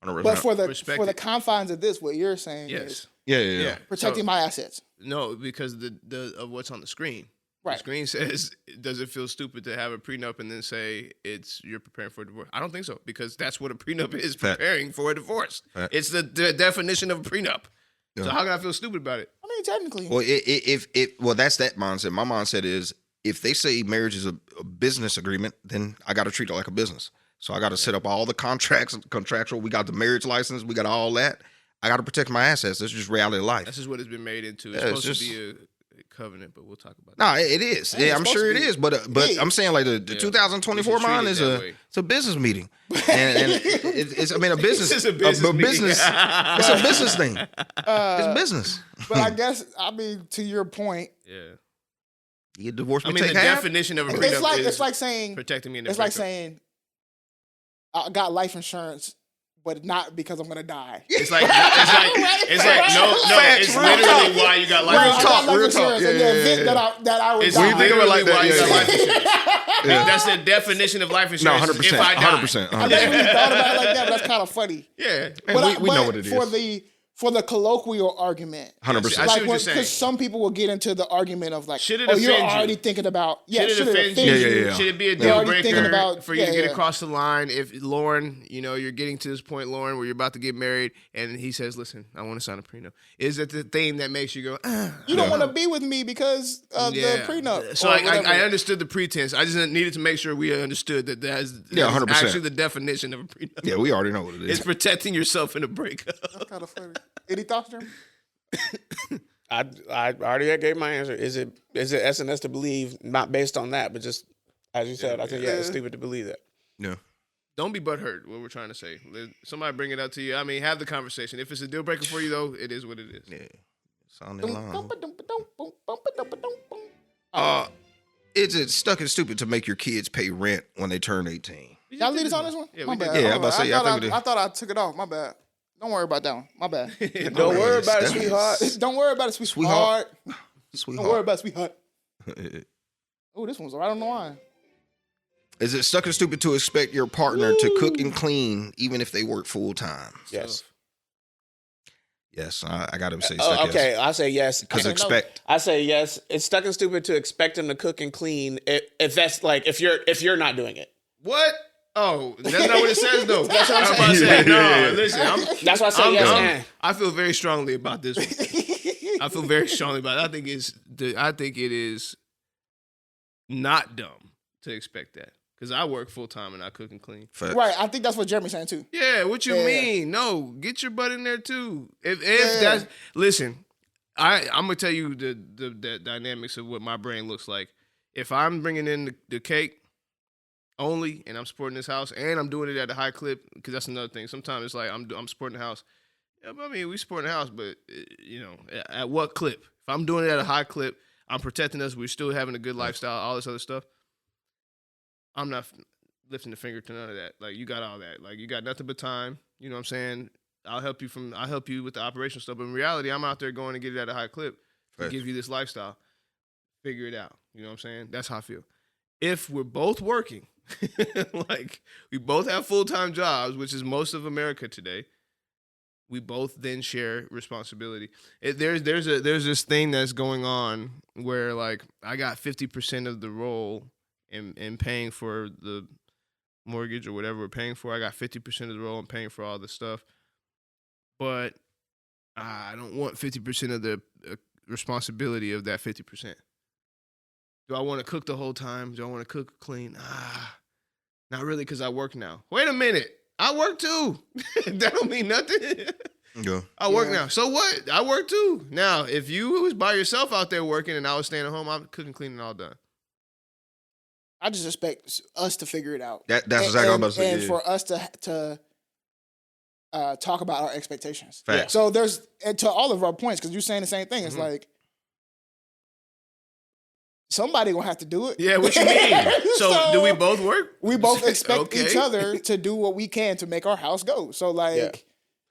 Speaker 4: 100%.
Speaker 2: But for
Speaker 3: Respect
Speaker 2: the
Speaker 3: it.
Speaker 2: confines of this, what you're saying
Speaker 3: Yes.
Speaker 2: is
Speaker 4: yeah.
Speaker 2: protecting
Speaker 3: So-
Speaker 2: my assets.
Speaker 3: No, because the of what's on the screen. The
Speaker 2: Right.
Speaker 3: screen says, "Does it feel stupid to have a prenup?" and then say you're preparing for a divorce. I don't think so, because that's what a prenup is:
Speaker 4: Fact.
Speaker 3: preparing for a divorce.
Speaker 4: Fact.
Speaker 3: It's the definition of a prenup. So
Speaker 4: Yeah.
Speaker 3: how can I feel stupid about it?
Speaker 2: I mean, technically.
Speaker 4: Well, that's that mindset. My mindset is if they say marriage is a business agreement, then I got to treat it like a business. So I got to set up all the contractual. We got the marriage license. We got all that. I got to protect my assets. That's just reality of life.
Speaker 3: That's just what it's been made into. It's
Speaker 4: Yeah, it's
Speaker 3: supposed
Speaker 4: just-
Speaker 3: to be a covenant, but we'll talk about that.
Speaker 4: No, it is.
Speaker 2: Yeah,
Speaker 4: Yeah,
Speaker 2: it's
Speaker 4: I'm
Speaker 2: supposed
Speaker 4: sure
Speaker 2: to
Speaker 4: it
Speaker 2: be.
Speaker 4: is. But
Speaker 2: Yeah.
Speaker 4: I'm saying like the
Speaker 3: Yeah.
Speaker 4: 2024
Speaker 3: We should treat
Speaker 4: mind
Speaker 3: it
Speaker 4: is
Speaker 3: that way.
Speaker 4: it's a business meeting, and it's I mean a business.
Speaker 3: This is a business meeting.
Speaker 4: It's a business thing. It's business.
Speaker 2: But I guess, I mean, to your point,
Speaker 3: Yeah.
Speaker 4: You get divorced,
Speaker 3: I
Speaker 4: we
Speaker 3: mean,
Speaker 4: take
Speaker 3: the
Speaker 4: half.
Speaker 3: definition of a prenup
Speaker 2: it's
Speaker 3: is
Speaker 2: like saying
Speaker 3: protecting me in the
Speaker 2: it's like
Speaker 3: breakup.
Speaker 2: saying I got life insurance, but not because I'm gonna die.
Speaker 3: It's like no,
Speaker 4: Facts,
Speaker 3: it's
Speaker 4: real
Speaker 3: literally
Speaker 4: talk.
Speaker 3: why you got
Speaker 2: Right,
Speaker 3: life
Speaker 2: I
Speaker 3: insurance.
Speaker 2: got life
Speaker 4: real talk.
Speaker 2: insurance in the event that I would
Speaker 3: It's
Speaker 2: die.
Speaker 4: When you think about it like that,
Speaker 3: why you got
Speaker 4: yeah.
Speaker 3: life insurance.
Speaker 4: Yeah.
Speaker 3: That's the definition of life
Speaker 4: No,
Speaker 3: insurance.
Speaker 4: 100%.
Speaker 3: If I die.
Speaker 4: 100%.
Speaker 2: I never really thought about it like that, but that's kind of funny.
Speaker 3: Yeah.
Speaker 4: And we know what it
Speaker 2: For
Speaker 4: is.
Speaker 2: for the colloquial argument,
Speaker 4: 100%.
Speaker 3: I see what you're saying.
Speaker 2: because some people will get into the argument of like,
Speaker 3: Should it
Speaker 2: oh, you're
Speaker 3: offend you?
Speaker 2: already thinking about
Speaker 3: Should it offend you?
Speaker 4: Yeah.
Speaker 3: Should it be a
Speaker 2: You're
Speaker 3: deal
Speaker 2: already thinking
Speaker 3: breaker
Speaker 2: about-
Speaker 3: for you to
Speaker 2: yeah,
Speaker 3: get
Speaker 2: yeah.
Speaker 3: across the line? If Lauren, you're getting to this point, Lauren, where you're about to get married, and he says, "Listen, I want to sign a prenup." Is it the thing that makes you go,
Speaker 2: You don't want to be with me because of the prenup.
Speaker 3: So
Speaker 2: or
Speaker 3: I
Speaker 2: whatever.
Speaker 3: understood the pretense. I just needed to make sure we understood that that's
Speaker 4: Yeah, 100%.
Speaker 3: actually the definition of a prenup.
Speaker 4: Yeah, we already know what it
Speaker 3: It's
Speaker 4: is.
Speaker 3: protecting yourself in a breakup.
Speaker 2: That's kind of funny. Any thoughts, Jeremy?
Speaker 1: I already gave my answer. Is it SNS to believe, not based on that, but just as you said, I think it's stupid to believe that.
Speaker 4: Yeah.
Speaker 3: Don't be butthurt. What we're trying to say. Somebody bring it up to you. I mean, have the conversation. If it's a deal breaker for you, though, it is what it is.
Speaker 4: Yeah. Sound in line.
Speaker 2: Y'all
Speaker 4: Is it stuck and stupid to make your kids pay rent when they turn 18?
Speaker 2: lead us on this one?
Speaker 3: Yeah,
Speaker 2: My
Speaker 3: we did.
Speaker 2: bad.
Speaker 4: Yeah, I'm about to say, I think we did.
Speaker 2: I thought I took it off. My bad. Don't worry about that one. My bad.
Speaker 1: Don't worry about it,
Speaker 4: That's-
Speaker 1: sweetheart.
Speaker 2: Don't worry about it, sweetheart.
Speaker 4: Sweetheart.
Speaker 2: Don't worry about it, sweetheart. Oh, this one's right on the line.
Speaker 4: Is it stuck and stupid to expect your partner to cook and clean even if they work full time?
Speaker 1: Yes.
Speaker 4: Yes, I got to say stuck
Speaker 1: okay,
Speaker 4: yes.
Speaker 1: I say yes.
Speaker 4: Because
Speaker 1: I say
Speaker 4: expect.
Speaker 1: No. I say yes. It's stuck and stupid to expect him to cook and clean if that's like if you're not doing it.
Speaker 3: What? Oh, that's not what it says though.
Speaker 1: That's what I'm
Speaker 3: about to
Speaker 1: saying.
Speaker 3: say. No, listen.
Speaker 1: That's why I say yes.
Speaker 3: I feel very strongly about this one. I feel very strongly about it. I think it is not dumb to expect that. Because I work full time and I cook and clean.
Speaker 4: Facts.
Speaker 2: Right, I think that's what Jeremy's saying too.
Speaker 3: Yeah, what you mean? No, get your butt in there too. If that's listen, I'm gonna tell you the dynamics of what my brain looks like. If I'm bringing in the cake only and I'm supporting this house and I'm doing it at a high clip, because that's another thing. Sometimes it's like I'm supporting the house. Yeah, I mean, we supporting the house, but at what clip? If I'm doing it at a high clip, I'm protecting us. We're still having a good lifestyle, all this other stuff. I'm not lifting the finger to none of that. Like, you got all that. Like, you got nothing but time. You know what I'm saying? I'll help you with the operational stuff. But in reality, I'm out there going to get it at a high clip to give you this lifestyle. Figure it out. You know what I'm saying? That's how I feel. If we're both working, like we both have full-time jobs, which is most of America today, we both then share responsibility. There's this thing that's going on where like I got 50% of the role in paying for the mortgage or whatever we're paying for. I got 50% of the role in paying for all the stuff. But I don't want 50% of the responsibility of that 50%. Do I want to cook the whole time? Do I want to cook clean? Not really, because I work now. Wait a minute. I work too. That don't mean nothing.
Speaker 4: Yeah.
Speaker 3: I work now. So what? I work too. Now, if you was by yourself out there working and I was staying at home, I'm cooking, cleaning, all done.
Speaker 2: I just expect us to figure it out.
Speaker 4: That's exactly what I'm about to say.
Speaker 2: And for us to talk about our expectations.
Speaker 4: Facts.
Speaker 2: So there's, and to all of our points, because you're saying the same thing. It's like, somebody gonna have to do it.
Speaker 3: Yeah, what you mean? So do we both work?
Speaker 2: We both expect each other to do what we can to make our house go. So like,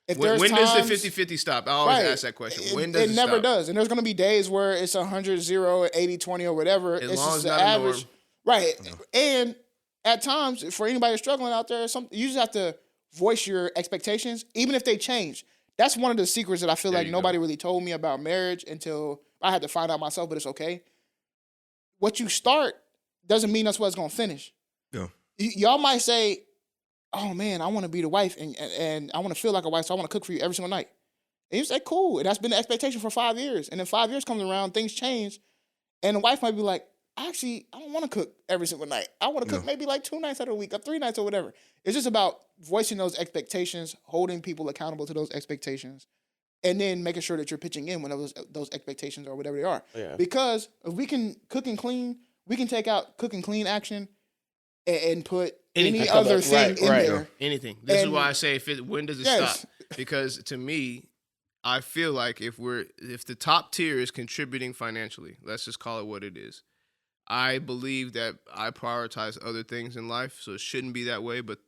Speaker 2: if there's
Speaker 3: when
Speaker 2: times,
Speaker 3: does the 50-50 stop? I always ask that question. When does it
Speaker 2: never
Speaker 3: stop?
Speaker 2: does. And there's gonna be days where it's 100-0, 80-20 or whatever.
Speaker 3: As
Speaker 2: it's
Speaker 3: long
Speaker 2: just
Speaker 3: as
Speaker 2: the
Speaker 3: not
Speaker 2: average.
Speaker 3: a norm.
Speaker 2: Right. And at times, for anybody struggling out there, you just have to voice your expectations, even if they change. That's one of the secrets that I feel like nobody really told me about marriage until I had to find out myself, but it's okay. What you start doesn't mean that's what it's going to finish.
Speaker 4: Yeah.
Speaker 2: Y'all might say, oh man, I want to be the wife and I want to feel like a wife, so I want to cook for you every single night. And you say, cool. And that's been the expectation for 5 years. And then 5 years comes around, things change. And the wife might be like, actually, I don't want to cook every single night. I want to cook maybe like 2 nights out of the week or 3 nights or whatever. It's just about voicing those expectations, holding people accountable to those expectations, and then making sure that you're pitching in when those expectations or whatever they are. Yeah. Because if we can cook and clean, we can take out cook and clean action and put any other thing in there.
Speaker 3: Anything. This is why I say, when does it stop? Because to me, I feel like if the top tier is contributing financially, let's just call it what it is. I believe that I prioritize other things in life, so it shouldn't be that way. But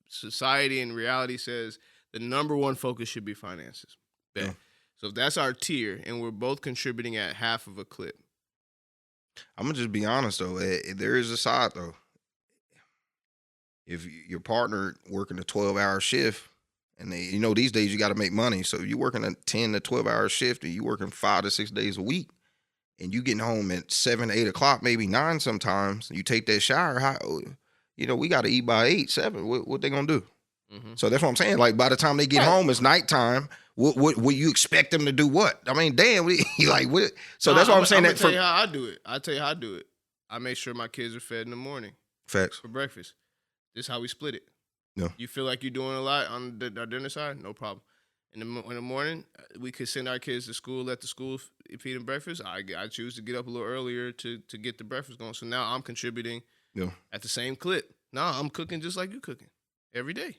Speaker 3: society and reality says the number one focus should be finances. Yeah. So if that's our tier and we're both contributing at half of a clip.
Speaker 4: I'm going to just be honest, though. There is a side, though. If your partner working a 12-hour shift, and these days you got to make money. So you working a 10 to 12-hour shift and you working 5 to 6 days a week, and you getting home at 7, 8 o'clock, maybe 9 sometimes, you take that shower, we got to eat by 8, 7. What they going to do? Mm-hmm. So that's what I'm saying. Like, by the time they get home, it's nighttime. What you expect them to do? What? I mean, damn. What? So that's what I'm saying.
Speaker 3: I'm tell you how I do it. I'll tell you how I do it. I make sure my kids are fed in the morning.
Speaker 4: Facts.
Speaker 3: For breakfast. This is how we split it.
Speaker 4: Yeah.
Speaker 3: You feel like you're doing a lot on our dinner side? No problem. In the morning, we could send our kids to school, let the school feed them breakfast. I choose to get up a little earlier to get the breakfast going. So now I'm contributing at the same clip. Now I'm cooking just like you cooking every day.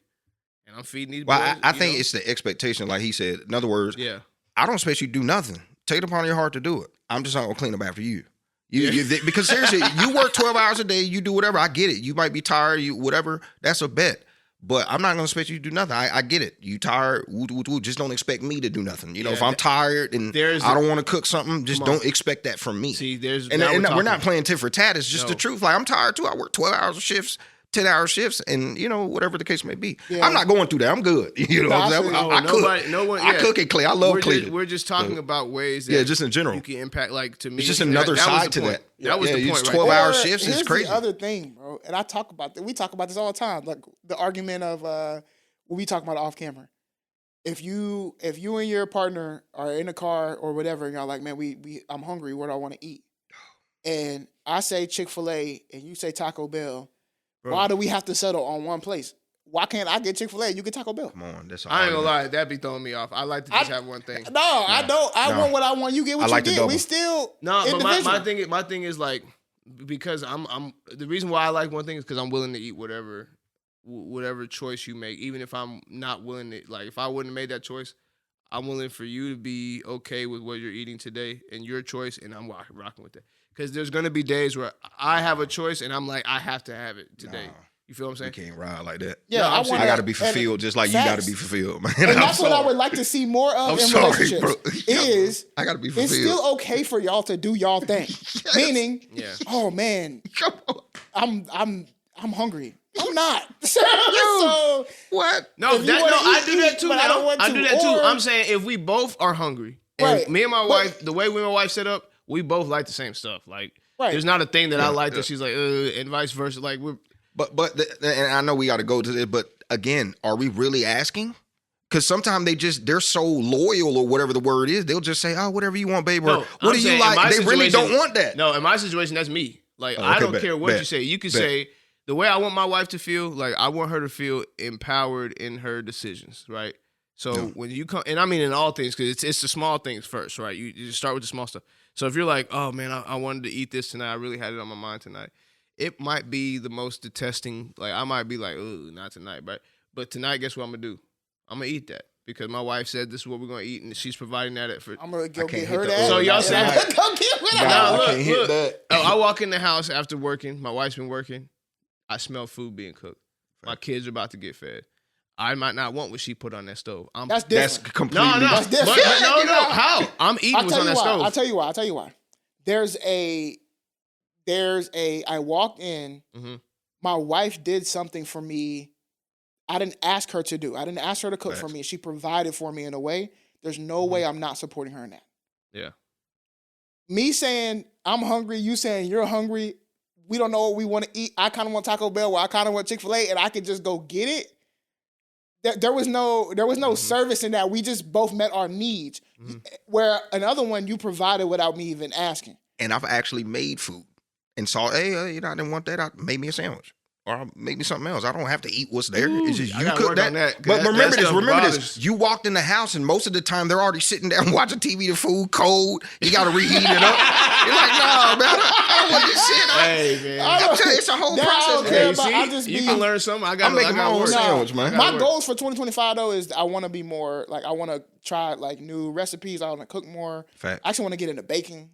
Speaker 3: And I'm feeding these boys.
Speaker 4: I think it's the expectation, like he said. In other words, I don't expect you to do nothing. Take it upon your heart to do it. I'm just not going to clean up after you. Because seriously, you work 12 hours a day, you do whatever. I get it. You might be tired, whatever. That's a bet. But I'm not gonna expect you to do nothing. I get it. You tired? Just don't expect me to do nothing. You know, if I'm tired and I don't want to cook something, just don't expect that from me.
Speaker 3: See,
Speaker 4: and we're not playing tit for tat. It's just the truth. Like I'm tired too. I work 12 hours of shifts, 10-hour shifts, and you know whatever the case may be. Yeah. I'm not going through that. I'm good. You know, I cook. I cook it clean. I love cleaning.
Speaker 3: We're just talking about ways that
Speaker 4: just in general
Speaker 3: you can impact. Like to me,
Speaker 4: it's just another side to that.
Speaker 3: That was the point.
Speaker 4: 12-hour shifts is crazy.
Speaker 2: The other thing, bro, and I talk about that. We talk about this all the time. Like the argument of what we talk about off camera. If you and your partner are in a car or whatever, and y'all like, man, I'm hungry. What do I want to eat? And I say Chick-fil-A, and you say Taco Bell. Bro. Why do we have to settle on one place? Why can't I get Chick-fil-A and you get Taco Bell?
Speaker 4: Come on, that's all.
Speaker 3: I ain't gonna lie, that be throwing me off. I like to just have one thing.
Speaker 2: I don't. I want what I want. You get what you get. We still
Speaker 3: but my thing is like, because I'm the reason why I like one thing is because I'm willing to eat whatever choice you make, even if I'm not willing to. Like if I wouldn't have made that choice, I'm willing for you to be okay with what you're eating today and your choice, and I'm rocking with that. Because there's gonna be days where I have a choice and I'm like, I have to have it today. You feel what I'm saying?
Speaker 4: You can't ride like that.
Speaker 2: Yeah,
Speaker 4: I got to be fulfilled just like you got to be fulfilled, man.
Speaker 2: And that's what I would like to see more of in relationships. Bro. Is
Speaker 4: I got to be fulfilled.
Speaker 2: It's still okay for y'all to do y'all thing. Yes. Meaning, oh man, I'm hungry. I'm not. So
Speaker 4: what?
Speaker 3: No, I do that too. I do that too. I'm saying if we both are hungry, and me and my wife, the way we and my wife set up, we both like the same stuff. Like, there's not a thing that I like that she's like, and vice versa. Like, we're.
Speaker 4: But and I know we got to go to this, but again, are we really asking? Because sometimes they're so loyal or whatever the word is, they'll just say, oh, whatever you want, babe. Or what do you like? They really don't want that.
Speaker 3: No, in my situation, that's me. Like, I don't care what you say. You can say, the way I want my wife to feel, like, I want her to feel empowered in her decisions, right? So when you come, and I mean in all things, because it's the small things first, right? You just start with the small stuff. So if you're like, oh, man, I wanted to eat this tonight. I really had it on my mind tonight. It might be the most detesting. Like, I might be like, oh, not tonight, right? But tonight, guess what I'm going to do? I'm going to eat that because my wife said this is what we're going to eat, and she's providing that for.
Speaker 2: I'm going to go get her that.
Speaker 3: So y'all said,
Speaker 2: go get her that.
Speaker 3: Look. I walk in the house after working. My wife's been working. I smell food being cooked. My kids are about to get fed. I might not want what she put on that stove.
Speaker 2: That's different.
Speaker 4: That's completely
Speaker 3: different. No. How? I'm eating what's on that stove.
Speaker 2: I'll tell you why. I walked in, my wife did something for me I didn't ask her to do. I didn't ask her to cook for me. She provided for me in a way. There's no way I'm not supporting her in that.
Speaker 3: Yeah.
Speaker 2: Me saying, I'm hungry, you saying you're hungry, we don't know what we want to eat. I kind of want Taco Bell, or I kind of want Chick-fil-A, and I could just go get it. There was no service in that. We just both met our needs. Where another one, you provided without me even asking.
Speaker 4: And I've actually made food and saw, hey, I didn't want that. I made me a sandwich. Or make me something else. I don't have to eat what's there. It's just you cook that. But remember this. You walked in the house, and most of the time they're already sitting down watching TV. The food cold. You got to reheat it up. You're like, no, man, I don't want this shit.
Speaker 3: Hey, man,
Speaker 4: I'm telling you, it's a whole process.
Speaker 3: You can learn something.
Speaker 4: I'm making my own sandwich, man.
Speaker 2: My goals for 2025 though is I want to be more like I want to try like new recipes. I want to cook more.
Speaker 4: Fact.
Speaker 2: I actually want to get into baking.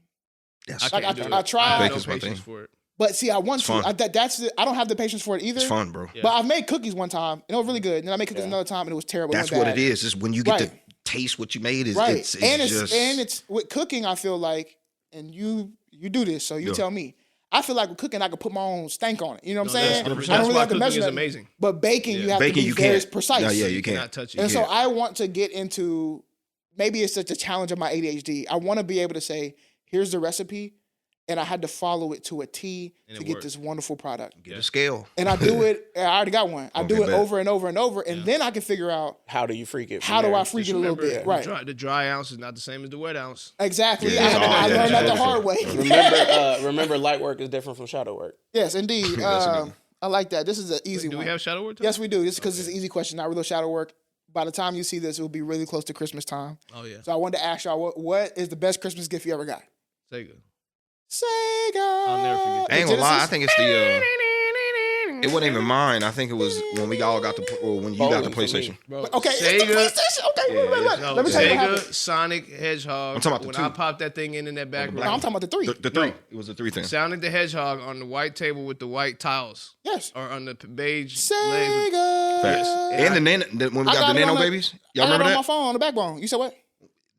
Speaker 4: Yes,
Speaker 2: I tried.
Speaker 4: Bacon's my thing.
Speaker 3: For it.
Speaker 2: But see, I want to. I don't have the patience for it either.
Speaker 4: It's fun, bro.
Speaker 2: Yeah. But I've made cookies one time, and it was really good. And then I made cookies another time, and it was terrible.
Speaker 4: That's what it is. Is when you get to taste what you made. It's
Speaker 2: with cooking. I feel like, and you do this, so you tell me. I feel like with cooking, I could put my own stank on it. You know what I'm saying?
Speaker 3: That's why cooking is amazing.
Speaker 2: But baking, you have to be very precise.
Speaker 4: Yeah, you can't.
Speaker 3: Not touch it.
Speaker 2: And so I want to get into. Maybe it's such a challenge of my ADHD. I want to be able to say, here's the recipe. And I had to follow it to a T to get this wonderful product.
Speaker 4: Get a scale.
Speaker 2: And I do it. I already got one. I do it over and over and over. And then I can figure out.
Speaker 1: How do you freak it?
Speaker 2: How do I freak it a little bit? Right.
Speaker 3: The dry ounce is not the same as the wet ounce.
Speaker 2: Exactly. I learned that the hard way.
Speaker 1: Remember, light work is different from shadow work.
Speaker 2: Yes, indeed. I like that. This is an easy one.
Speaker 3: Do we have shadow work?
Speaker 2: Yes, we do. This is because it's an easy question, not real shadow work. By the time you see this, it will be really close to Christmas time.
Speaker 3: Oh, yeah.
Speaker 2: So I wanted to ask y'all, what is the best Christmas gift you ever got?
Speaker 3: Sega.
Speaker 2: I'll
Speaker 3: never forget that.
Speaker 4: I ain't gonna lie. I think it's the. It wasn't even mine. I think it was when we all got when you got the PlayStation.
Speaker 3: Bro,
Speaker 2: okay,
Speaker 3: Sega,
Speaker 2: it's the PlayStation. Okay, wait. Let me tell you
Speaker 3: Sega, Sonic Hedgehog.
Speaker 4: I'm talking about the
Speaker 3: when
Speaker 4: 2.
Speaker 3: I popped that thing in that background.
Speaker 2: No, I'm talking about the 3.
Speaker 4: The 3. It was the 3 thing.
Speaker 3: Sonic the Hedgehog on the white table with the white tiles.
Speaker 2: Yes.
Speaker 3: Or on the beige
Speaker 2: Sega.
Speaker 3: legs.
Speaker 4: Facts. And when we got the Nano babies, y'all remember that?
Speaker 2: On my phone on the backbone. You said what?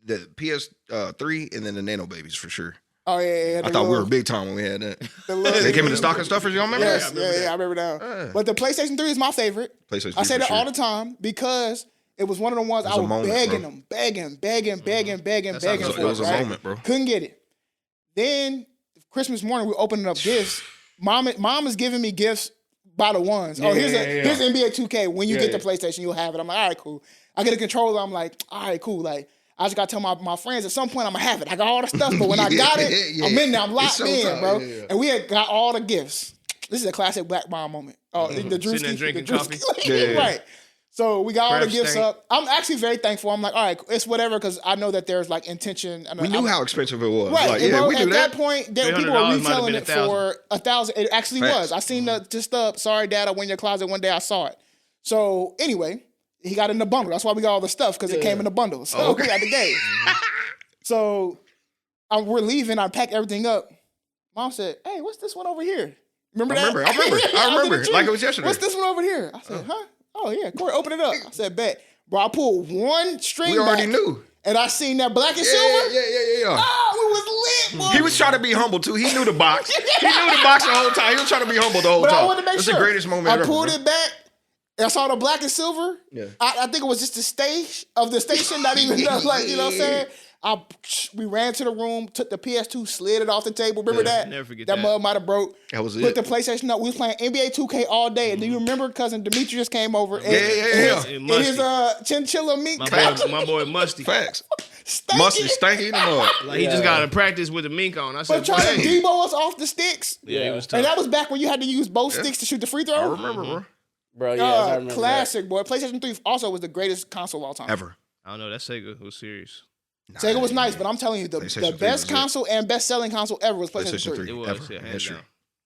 Speaker 4: The PS3 and then the Nano babies for sure.
Speaker 2: Oh yeah.
Speaker 4: I thought we were big time when we had that. They came in the stocking stuffers. Y'all remember that?
Speaker 2: Yeah, I remember that. But the PlayStation 3 is my favorite.
Speaker 4: PlayStation 3
Speaker 2: I say that all the time because it was one of the ones I was begging for.
Speaker 4: It was a moment, bro.
Speaker 2: Couldn't get it. Then Christmas morning, we opening up gifts. Mom is giving me gifts by the ones. Here's NBA 2K. When you get the PlayStation, you'll have it. I'm like, all right, cool. I get a controller. I'm like, all right, cool. Like, I just got to tell my friends at some point I'm going to have it. I got all the stuff, but when I got it, I'm in there. I'm locked in, bro. Yeah. And we had got all the gifts. This is a classic Black Mom moment. Oh, the Drewski.
Speaker 3: Drinking coffee.
Speaker 2: Right. So we got all the gifts up. I'm actually very thankful. I'm like, all right, it's whatever, because I know that there's like intention.
Speaker 4: We knew how expensive it was.
Speaker 2: Right.
Speaker 4: Like,
Speaker 2: bro,
Speaker 4: we knew
Speaker 2: that point, people were retailing it for $1,000. It actually was. I seen sorry, Dad, I went in your closet one day, I saw it. So anyway, he got in the bundle. That's why we got all the stuff, because it came in the bundle. So we got the game. So we're leaving. I packed everything up. Mom said, hey, what's this one over here? Remember that?
Speaker 4: I remember. Like it was yesterday.
Speaker 2: What's this one over here? I said, huh? Oh, yeah. Cori, open it up. I said, bet. Bro, I pulled one string
Speaker 4: We already knew.
Speaker 2: And I seen that black and silver.
Speaker 4: Yeah.
Speaker 2: Oh, we was lit, boy.
Speaker 4: He was trying to be humble, too. He knew the box. He knew the box the whole time. He was trying to be humble the whole time.
Speaker 2: I wanted to make
Speaker 4: That's
Speaker 2: sure.
Speaker 4: the greatest moment ever.
Speaker 2: I pulled it back. I saw the black and silver.
Speaker 4: Yeah.
Speaker 2: I think it was just the stage of the station, not even, like, you know what I'm saying? We ran to the room, took the PS2, slid it off the table. Remember that?
Speaker 3: Never forget that.
Speaker 2: That mug might have broke.
Speaker 4: That was
Speaker 2: Put the PlayStation up. We was playing NBA 2K all day. And do you remember cousin Demetrius came over? And his chinchilla meat.
Speaker 3: My boy Musty.
Speaker 4: Facts.
Speaker 2: Stanky.
Speaker 4: Stanky in the mug.
Speaker 3: Like he just got to practice with the mink on. I said,
Speaker 2: but trying to debo us off the sticks.
Speaker 3: Yeah, it was tough.
Speaker 2: And that was back when you had to use both sticks to shoot the free throw.
Speaker 4: I remember, bro.
Speaker 1: Bro, yeah, I remember
Speaker 2: classic, boy. PlayStation 3 also was the greatest console of all time.
Speaker 4: Ever.
Speaker 3: I don't know. That Sega was serious.
Speaker 2: Sega was nice, but I'm telling you, the best console and best selling console ever was PlayStation 3.
Speaker 3: It was, yeah, hands down.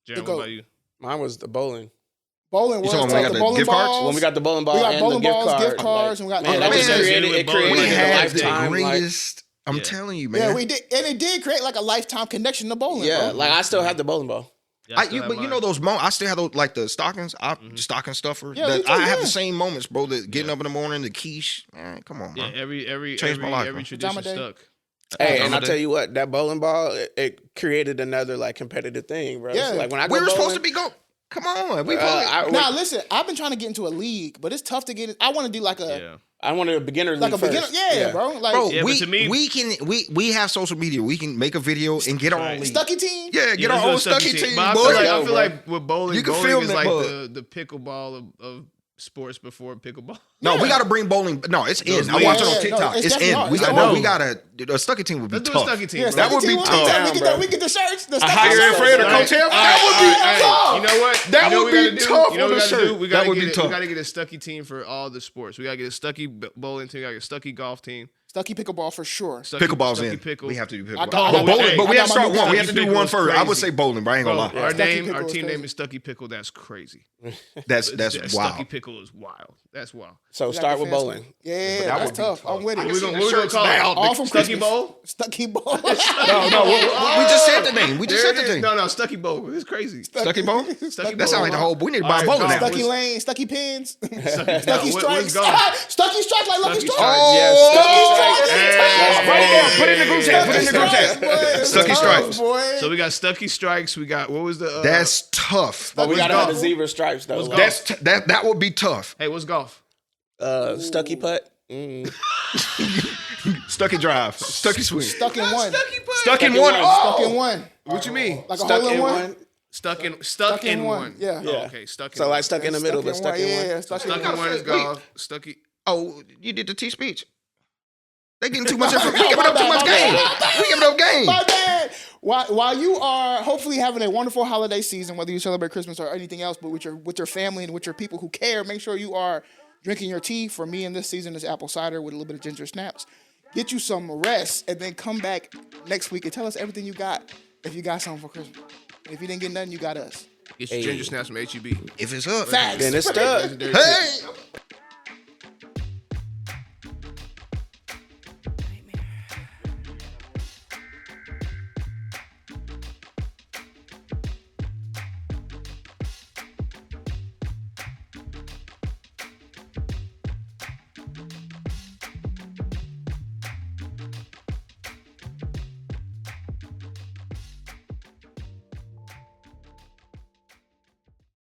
Speaker 3: Jared, what about you?
Speaker 1: Mine was the bowling.
Speaker 2: Bowling was
Speaker 4: when we got the
Speaker 2: bowling
Speaker 4: gift cards?
Speaker 2: balls.
Speaker 1: When we got the bowling ball,
Speaker 2: we got
Speaker 1: and
Speaker 2: bowling
Speaker 1: the
Speaker 2: balls, gift
Speaker 1: Like,
Speaker 2: cards, and we got
Speaker 1: man, that was it created
Speaker 4: we
Speaker 1: like
Speaker 4: had
Speaker 1: a lifetime.
Speaker 4: The greatest. I'm telling you, man.
Speaker 2: Yeah, we did, and it did create like a lifetime connection to bowling.
Speaker 1: Yeah,
Speaker 2: bro.
Speaker 1: Like I still have the bowling ball.
Speaker 4: But you know those moments. I still have those, like the stockings, stocking stuffer.
Speaker 2: Yeah,
Speaker 4: I have the same moments, bro. The getting up in the morning, the quiche. Man, come on, man.
Speaker 3: Yeah, every tradition stuck.
Speaker 1: Hey, and I'll tell you what, that bowling ball, it created another like competitive thing, bro.
Speaker 2: Yeah.
Speaker 1: So, like when I go
Speaker 4: we were
Speaker 1: bowling,
Speaker 4: supposed to be go. Come on,
Speaker 2: Now listen, I've been trying to get into a league, but it's tough to get in. I want to do like a
Speaker 1: I wanted a beginner league
Speaker 2: like a beginner.
Speaker 1: first.
Speaker 2: Yeah, bro. Like,
Speaker 4: bro,
Speaker 3: yeah, but to me,
Speaker 4: we have social media. We can make a video and get our own league.
Speaker 2: Stucky team.
Speaker 4: Yeah, get our own Stucky team.
Speaker 3: But
Speaker 4: boy.
Speaker 3: I feel like with bowling,
Speaker 4: You can
Speaker 3: bowling
Speaker 4: film
Speaker 3: is
Speaker 4: that
Speaker 3: like
Speaker 4: bug.
Speaker 3: the pickleball of sports before pickleball.
Speaker 4: No, we got to bring bowling. No, it's in. I
Speaker 3: leagues.
Speaker 4: watch it on
Speaker 2: Yeah,
Speaker 4: TikTok.
Speaker 2: no, it's
Speaker 4: It's in.
Speaker 2: definitely
Speaker 4: We got a Stucky team would be
Speaker 3: Let's do a
Speaker 4: tough.
Speaker 3: Stucky team.
Speaker 2: Yeah,
Speaker 3: bro.
Speaker 4: That would be tough.
Speaker 2: We get the shirts. The
Speaker 4: I hire
Speaker 2: Stucky
Speaker 4: a friend to
Speaker 2: shirts.
Speaker 4: coach him. That would be tough.
Speaker 3: You know what?
Speaker 4: That
Speaker 3: You know
Speaker 4: would
Speaker 3: what we
Speaker 4: be
Speaker 3: gotta do?
Speaker 4: tough
Speaker 3: You know
Speaker 4: on
Speaker 3: what
Speaker 4: the
Speaker 3: we gotta do?
Speaker 4: shirt.
Speaker 3: We
Speaker 4: That
Speaker 3: gotta
Speaker 4: would
Speaker 3: get
Speaker 4: be
Speaker 3: it.
Speaker 4: tough.
Speaker 3: We gotta get a Stucky team for all the sports. We gotta get a Stucky bowling team. We gotta get a Stucky golf team.
Speaker 2: Stucky pickleball for sure.
Speaker 4: Pickleball's
Speaker 3: Stucky
Speaker 4: in.
Speaker 3: Pickle.
Speaker 4: We have to do
Speaker 2: I
Speaker 4: pickleball.
Speaker 2: got
Speaker 4: But bowling,
Speaker 2: my-
Speaker 4: but we
Speaker 2: I
Speaker 4: have to
Speaker 2: got
Speaker 4: start
Speaker 2: my
Speaker 4: one. We have to
Speaker 3: Stucky
Speaker 4: do one
Speaker 3: Pickle's
Speaker 4: first. I would
Speaker 3: crazy.
Speaker 4: say bowling, but I ain't gonna lie.
Speaker 3: Our
Speaker 2: Stucky
Speaker 3: name,
Speaker 2: Pickle
Speaker 3: our
Speaker 2: is
Speaker 3: team
Speaker 2: crazy.
Speaker 3: name is Stucky Pickle. That's crazy.
Speaker 4: That's
Speaker 3: Stucky
Speaker 4: wild.
Speaker 3: Pickle is wild. That's wild.
Speaker 1: So start with bowling.
Speaker 2: Yeah,
Speaker 4: that
Speaker 2: that's
Speaker 4: would be
Speaker 2: tough.
Speaker 4: tough.
Speaker 2: I'm with it.
Speaker 3: We're gonna call it
Speaker 2: All from
Speaker 3: Stucky
Speaker 2: Christmas.
Speaker 3: Bowl.
Speaker 2: Stucky bowl.
Speaker 4: No, we just said the name. We just
Speaker 3: There
Speaker 4: said
Speaker 3: it
Speaker 4: the
Speaker 3: is.
Speaker 4: name.
Speaker 3: No, Stucky Bowl. It's crazy.
Speaker 4: Stucky bowl?
Speaker 3: Stucky
Speaker 4: That sounds like the whole. We need to buy a
Speaker 3: All right,
Speaker 4: bowling
Speaker 3: golf.
Speaker 4: alley.
Speaker 2: Stucky lane. Stucky pins.
Speaker 3: Stucky
Speaker 2: Stucky
Speaker 3: what's
Speaker 2: strikes.
Speaker 3: golf?
Speaker 2: Stucky strikes like Lucky
Speaker 3: Stucky
Speaker 2: Strikes.
Speaker 4: Oh,
Speaker 2: Stucky strikes.
Speaker 3: Hey.
Speaker 4: right there. Put it in the group chat. Put it in the group
Speaker 2: Strikes, boy.
Speaker 4: chat.
Speaker 2: It's
Speaker 4: Stucky
Speaker 2: tough,
Speaker 4: strikes.
Speaker 2: boy.
Speaker 3: So we got Stucky Strikes. We got what was the?
Speaker 4: That's tough.
Speaker 1: But we
Speaker 3: What's
Speaker 1: gotta have the
Speaker 3: golf?
Speaker 1: zebra stripes though.
Speaker 3: What's
Speaker 1: Like,
Speaker 3: golf?
Speaker 4: That would be tough.
Speaker 3: Hey, what's golf?
Speaker 1: Stucky putt.
Speaker 4: Stucky drive. Stucky swing.
Speaker 2: Stuck in one.
Speaker 4: Stuck in one.
Speaker 2: Stuck
Speaker 4: Oh.
Speaker 2: in one.
Speaker 3: What you mean?
Speaker 2: Like a
Speaker 1: Stuck
Speaker 2: hole in
Speaker 1: in
Speaker 2: one.
Speaker 1: one.
Speaker 3: Stuck in one.
Speaker 2: Yeah.
Speaker 3: Oh, okay, stuck in
Speaker 1: So
Speaker 3: one.
Speaker 1: like stuck in the middle, but stuck in one.
Speaker 2: Yeah, stuck in
Speaker 3: Stuck
Speaker 2: one.
Speaker 3: in one is golf. Stucky.
Speaker 4: Oh, you did the T speech. They getting too much information. We giving up too much game. We giving up game.
Speaker 2: My bad. While you are hopefully having a wonderful holiday season, whether you celebrate Christmas or anything else, but with your family and with your people who care, make sure you are drinking your tea. For me in this season, is apple cider with a little bit of ginger snaps. Get you some rest and then come back next week and tell us everything you got if you got something for Christmas. And if you didn't get nothing, you got us.
Speaker 3: Get your ginger snaps from HEB.
Speaker 4: If it's up,
Speaker 2: Facts.
Speaker 1: Then it's stuck.
Speaker 3: Legendary
Speaker 4: hey.
Speaker 3: tip.